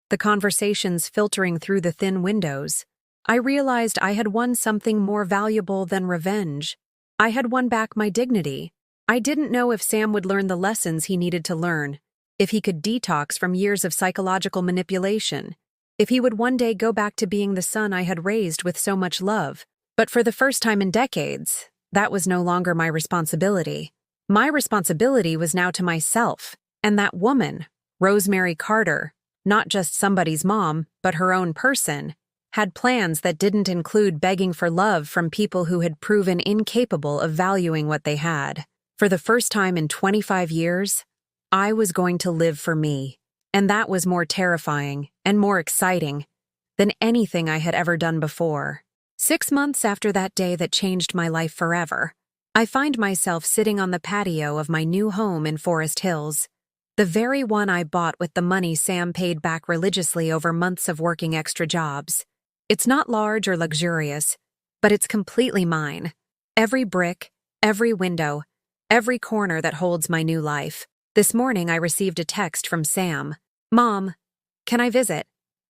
A: the conversations filtering through the thin windows, I realized I had won something more valuable than revenge. I had won back my dignity. I didn't know if Sam would learn the lessons he needed to learn, if he could detox from years of psychological manipulation, if he would one day go back to being the son I had raised with so much love. But for the first time in decades, that was no longer my responsibility. My responsibility was now to myself, and that woman, Rosemary Carter, not just somebody's mom, but her own person, had plans that didn't include begging for love from people who had proven incapable of valuing what they had. For the first time in 25 years, I was going to live for me, and that was more terrifying and more exciting than anything I had ever done before. 6 months after that day that changed my life forever, I find myself sitting on the patio of my new home in Forest Hills, the very one I bought with the money Sam paid back religiously over months of working extra jobs. It's not large or luxurious, but it's completely mine. Every brick, every window, every corner that holds my new life. This morning I received a text from Sam. "Mom, can I visit?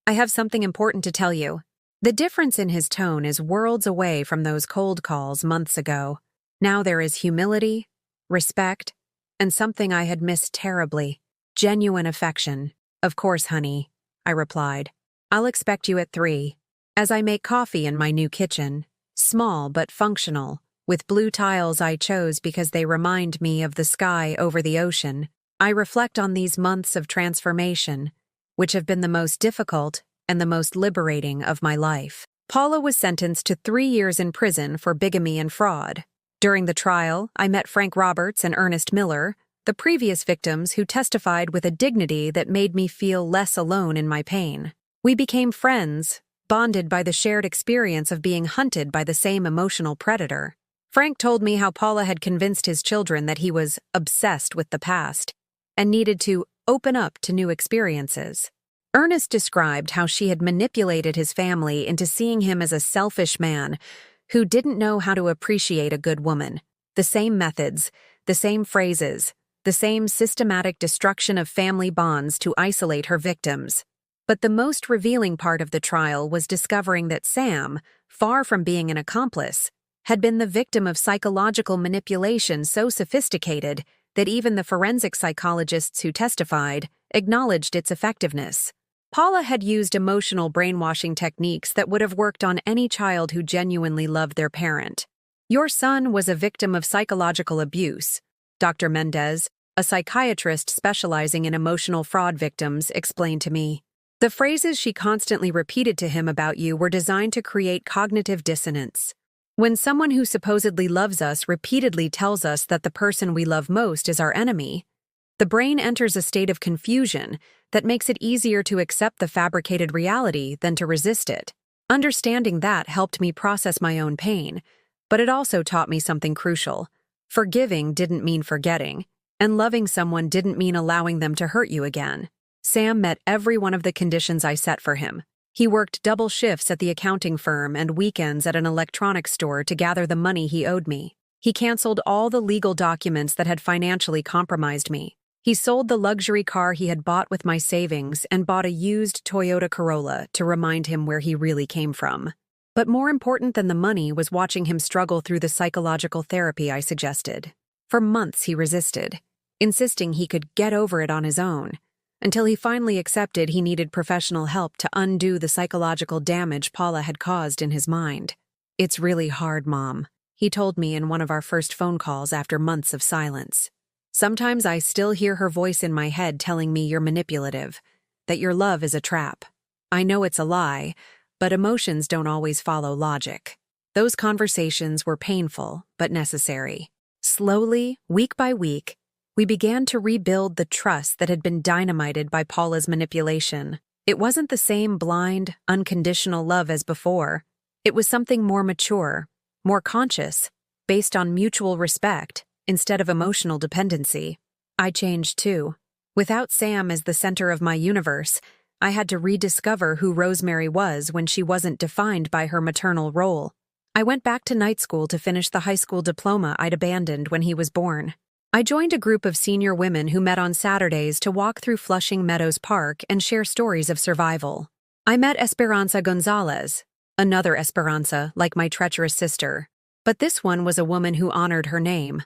A: I have something important to tell you." The difference in his tone is worlds away from those cold calls months ago. Now there is humility, respect, and something I had missed terribly, genuine affection. Of course, honey, I replied. I'll expect you at 3. As I make coffee in my new kitchen, small but functional, with blue tiles I chose because they remind me of the sky over the ocean, I reflect on these months of transformation, which have been the most difficult and the most liberating of my life. Paula was sentenced to 3 years in prison for bigamy and fraud. During the trial, I met Frank Roberts and Ernest Miller, the previous victims who testified with a dignity that made me feel less alone in my pain. We became friends, bonded by the shared experience of being hunted by the same emotional predator. Frank told me how Paula had convinced his children that he was obsessed with the past and needed to open up to new experiences. Ernest described how she had manipulated his family into seeing him as a selfish man who didn't know how to appreciate a good woman. The same methods, the same phrases, the same systematic destruction of family bonds to isolate her victims. But the most revealing part of the trial was discovering that Sam, far from being an accomplice, had been the victim of psychological manipulation so sophisticated that even the forensic psychologists who testified acknowledged its effectiveness. Paula had used emotional brainwashing techniques that would have worked on any child who genuinely loved their parent. Your son was a victim of psychological abuse, Dr. Mendez, a psychiatrist specializing in emotional fraud victims, explained to me. The phrases she constantly repeated to him about you were designed to create cognitive dissonance. When someone who supposedly loves us repeatedly tells us that the person we love most is our enemy, the brain enters a state of confusion that makes it easier to accept the fabricated reality than to resist it. Understanding that helped me process my own pain, but it also taught me something crucial. Forgiving didn't mean forgetting, and loving someone didn't mean allowing them to hurt you again. Sam met every one of the conditions I set for him. He worked double shifts at the accounting firm and weekends at an electronics store to gather the money he owed me. He canceled all the legal documents that had financially compromised me. He sold the luxury car he had bought with my savings and bought a used Toyota Corolla to remind him where he really came from. But more important than the money was watching him struggle through the psychological therapy I suggested. For months he resisted, insisting he could get over it on his own, until he finally accepted he needed professional help to undo the psychological damage Paula had caused in his mind. "It's really hard, Mom," he told me in one of our first phone calls after months of silence. "Sometimes I still hear her voice in my head telling me you're manipulative, that your love is a trap. I know it's a lie, but emotions don't always follow logic." Those conversations were painful, but necessary. Slowly, week by week, we began to rebuild the trust that had been dynamited by Paula's manipulation. It wasn't the same blind, unconditional love as before. It was something more mature, more conscious, based on mutual respect instead of emotional dependency. I changed too. Without Sam as the center of my universe, I had to rediscover who Rosemary was when she wasn't defined by her maternal role. I went back to night school to finish the high school diploma I'd abandoned when he was born. I joined a group of senior women who met on Saturdays to walk through Flushing Meadows Park and share stories of survival. I met Esperanza Gonzalez, another Esperanza like my treacherous sister, but this one was a woman who honored her name.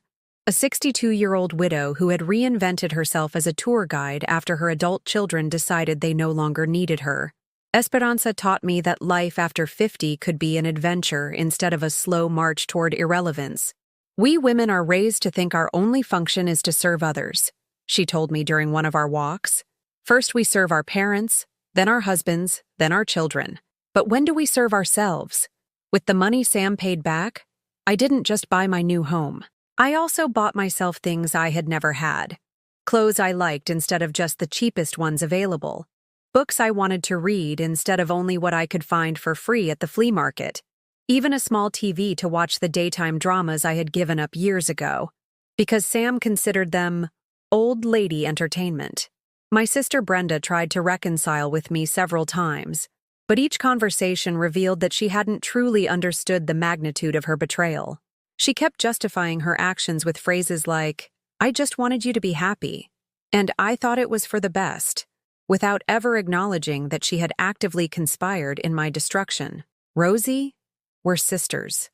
A: A 62-year-old widow who had reinvented herself as a tour guide after her adult children decided they no longer needed her. Esperanza taught me that life after 50 could be an adventure instead of a slow march toward irrelevance. "We women are raised to think our only function is to serve others," she told me during one of our walks. "First we serve our parents, then our husbands, then our children. But when do we serve ourselves?" With the money Sam paid back, I didn't just buy my new home. I also bought myself things I had never had. Clothes I liked instead of just the cheapest ones available. Books I wanted to read instead of only what I could find for free at the flea market. Even a small TV to watch the daytime dramas I had given up years ago, because Sam considered them old lady entertainment. My sister Brenda tried to reconcile with me several times, but each conversation revealed that she hadn't truly understood the magnitude of her betrayal. She kept justifying her actions with phrases like, "I just wanted you to be happy," and "I thought it was for the best." without ever acknowledging that she had actively conspired in my destruction. "Rosie, we're sisters,"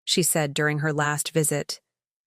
A: she said during her last visit,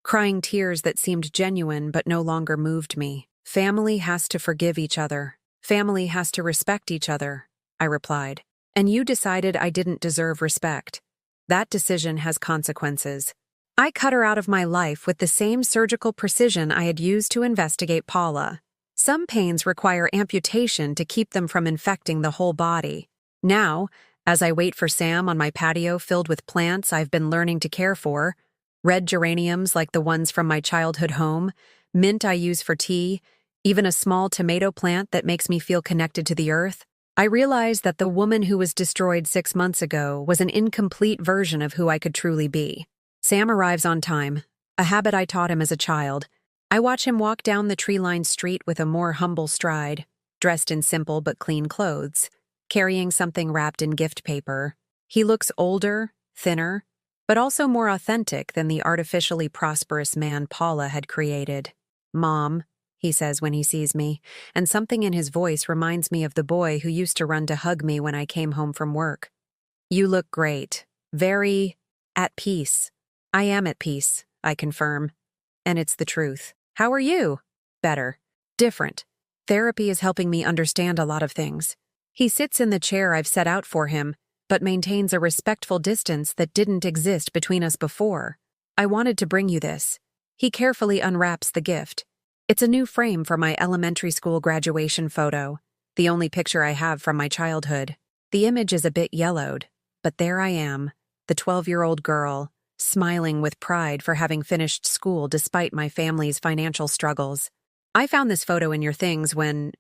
A: crying tears that seemed genuine but no longer moved me. "Family has to forgive each other. Family has to respect each other," I replied. "And you decided I didn't deserve respect. That decision has consequences." I cut her out of my life with the same surgical precision I had used to investigate Paula. Some pains require amputation to keep them from infecting the whole body. Now, as I wait for Sam on my patio filled with plants I've been learning to care for, red geraniums like the ones from my childhood home, mint I use for tea, even a small tomato plant that makes me feel connected to the earth, I realize that the woman who was destroyed 6 months ago was an incomplete version of who I could truly be. Sam arrives on time, a habit I taught him as a child. I watch him walk down the tree-lined street with a more humble stride, dressed in simple but clean clothes, carrying something wrapped in gift paper. He looks older, thinner, but also more authentic than the artificially prosperous man Paula had created. "Mom," he says when he sees me, and something in his voice reminds me of the boy who used to run to hug me when I came home from work. "You look great. Very at peace." "I am at peace," I confirm. And it's the truth. "How are you?" "Better. Different. Therapy is helping me understand a lot of things." He sits in the chair I've set out for him, but maintains a respectful distance that didn't exist between us before. "I wanted to bring you this." He carefully unwraps the gift. It's a new frame for my elementary school graduation photo, the only picture I have from my childhood. The image is a bit yellowed, but there I am, the 12-year-old girl, smiling with pride for having finished school despite my family's financial struggles. "I found this photo in your things when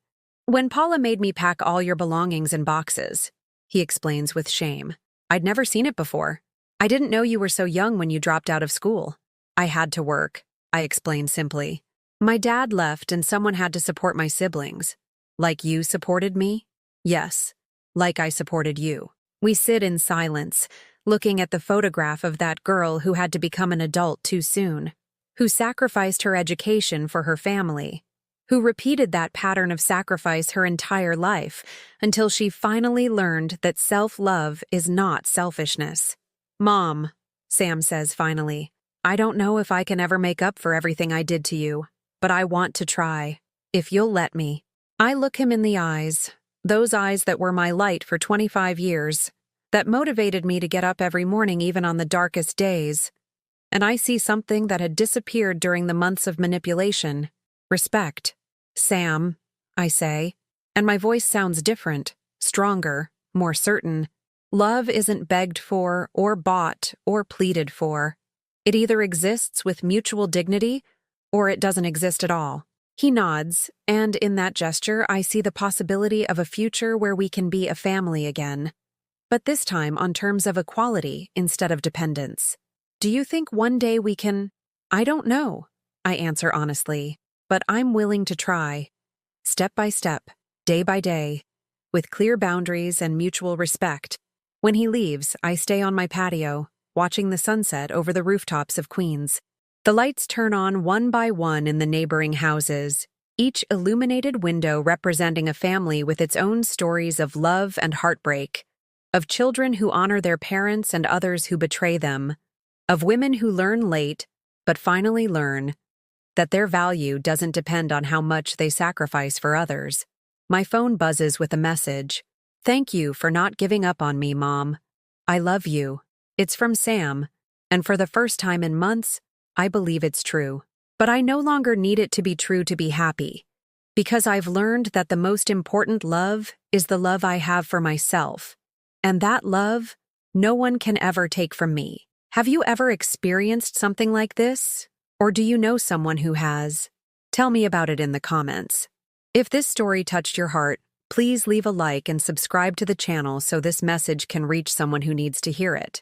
A: Paula made me pack all your belongings in boxes," he explains with shame. "I'd never seen it before. I didn't know you were so young when you dropped out of school." "I had to work," I explained simply. "My dad left and someone had to support my siblings." "Like you supported me?" "Yes, like I supported you." We sit in silence, looking at the photograph of that girl who had to become an adult too soon, who sacrificed her education for her family, who repeated that pattern of sacrifice her entire life until she finally learned that self-love is not selfishness. "Mom," Sam says finally, "I don't know if I can ever make up for everything I did to you, but I want to try, if you'll let me." I look him in the eyes, those eyes that were my light for 25 years, that motivated me to get up every morning even on the darkest days, and I see something that had disappeared during the months of manipulation: respect. "Sam," I say, and my voice sounds different, stronger, more certain. "Love isn't begged for or bought or pleaded for. It either exists with mutual dignity or it doesn't exist at all." He nods, and in that gesture I see the possibility of a future where we can be a family again, but this time on terms of equality instead of dependence. "Do you think one day we can—" "I don't know," I answer honestly, "but I'm willing to try. Step by step, day by day, with clear boundaries and mutual respect." When he leaves, I stay on my patio, watching the sunset over the rooftops of Queens. The lights turn on one by one in the neighboring houses, each illuminated window representing a family with its own stories of love and heartbreak, of children who honor their parents and others who betray them, of women who learn late but finally learn that their value doesn't depend on how much they sacrifice for others. My phone buzzes with a message. "Thank you for not giving up on me, Mom. I love you." It's from Sam, and for the first time in months, I believe it's true. But I no longer need it to be true to be happy, because I've learned that the most important love is the love I have for myself, and that love no one can ever take from me. Have you ever experienced something like this? Or do you know someone who has? Tell me about it in the comments. If this story touched your heart, please leave a like and subscribe to the channel so this message can reach someone who needs to hear it.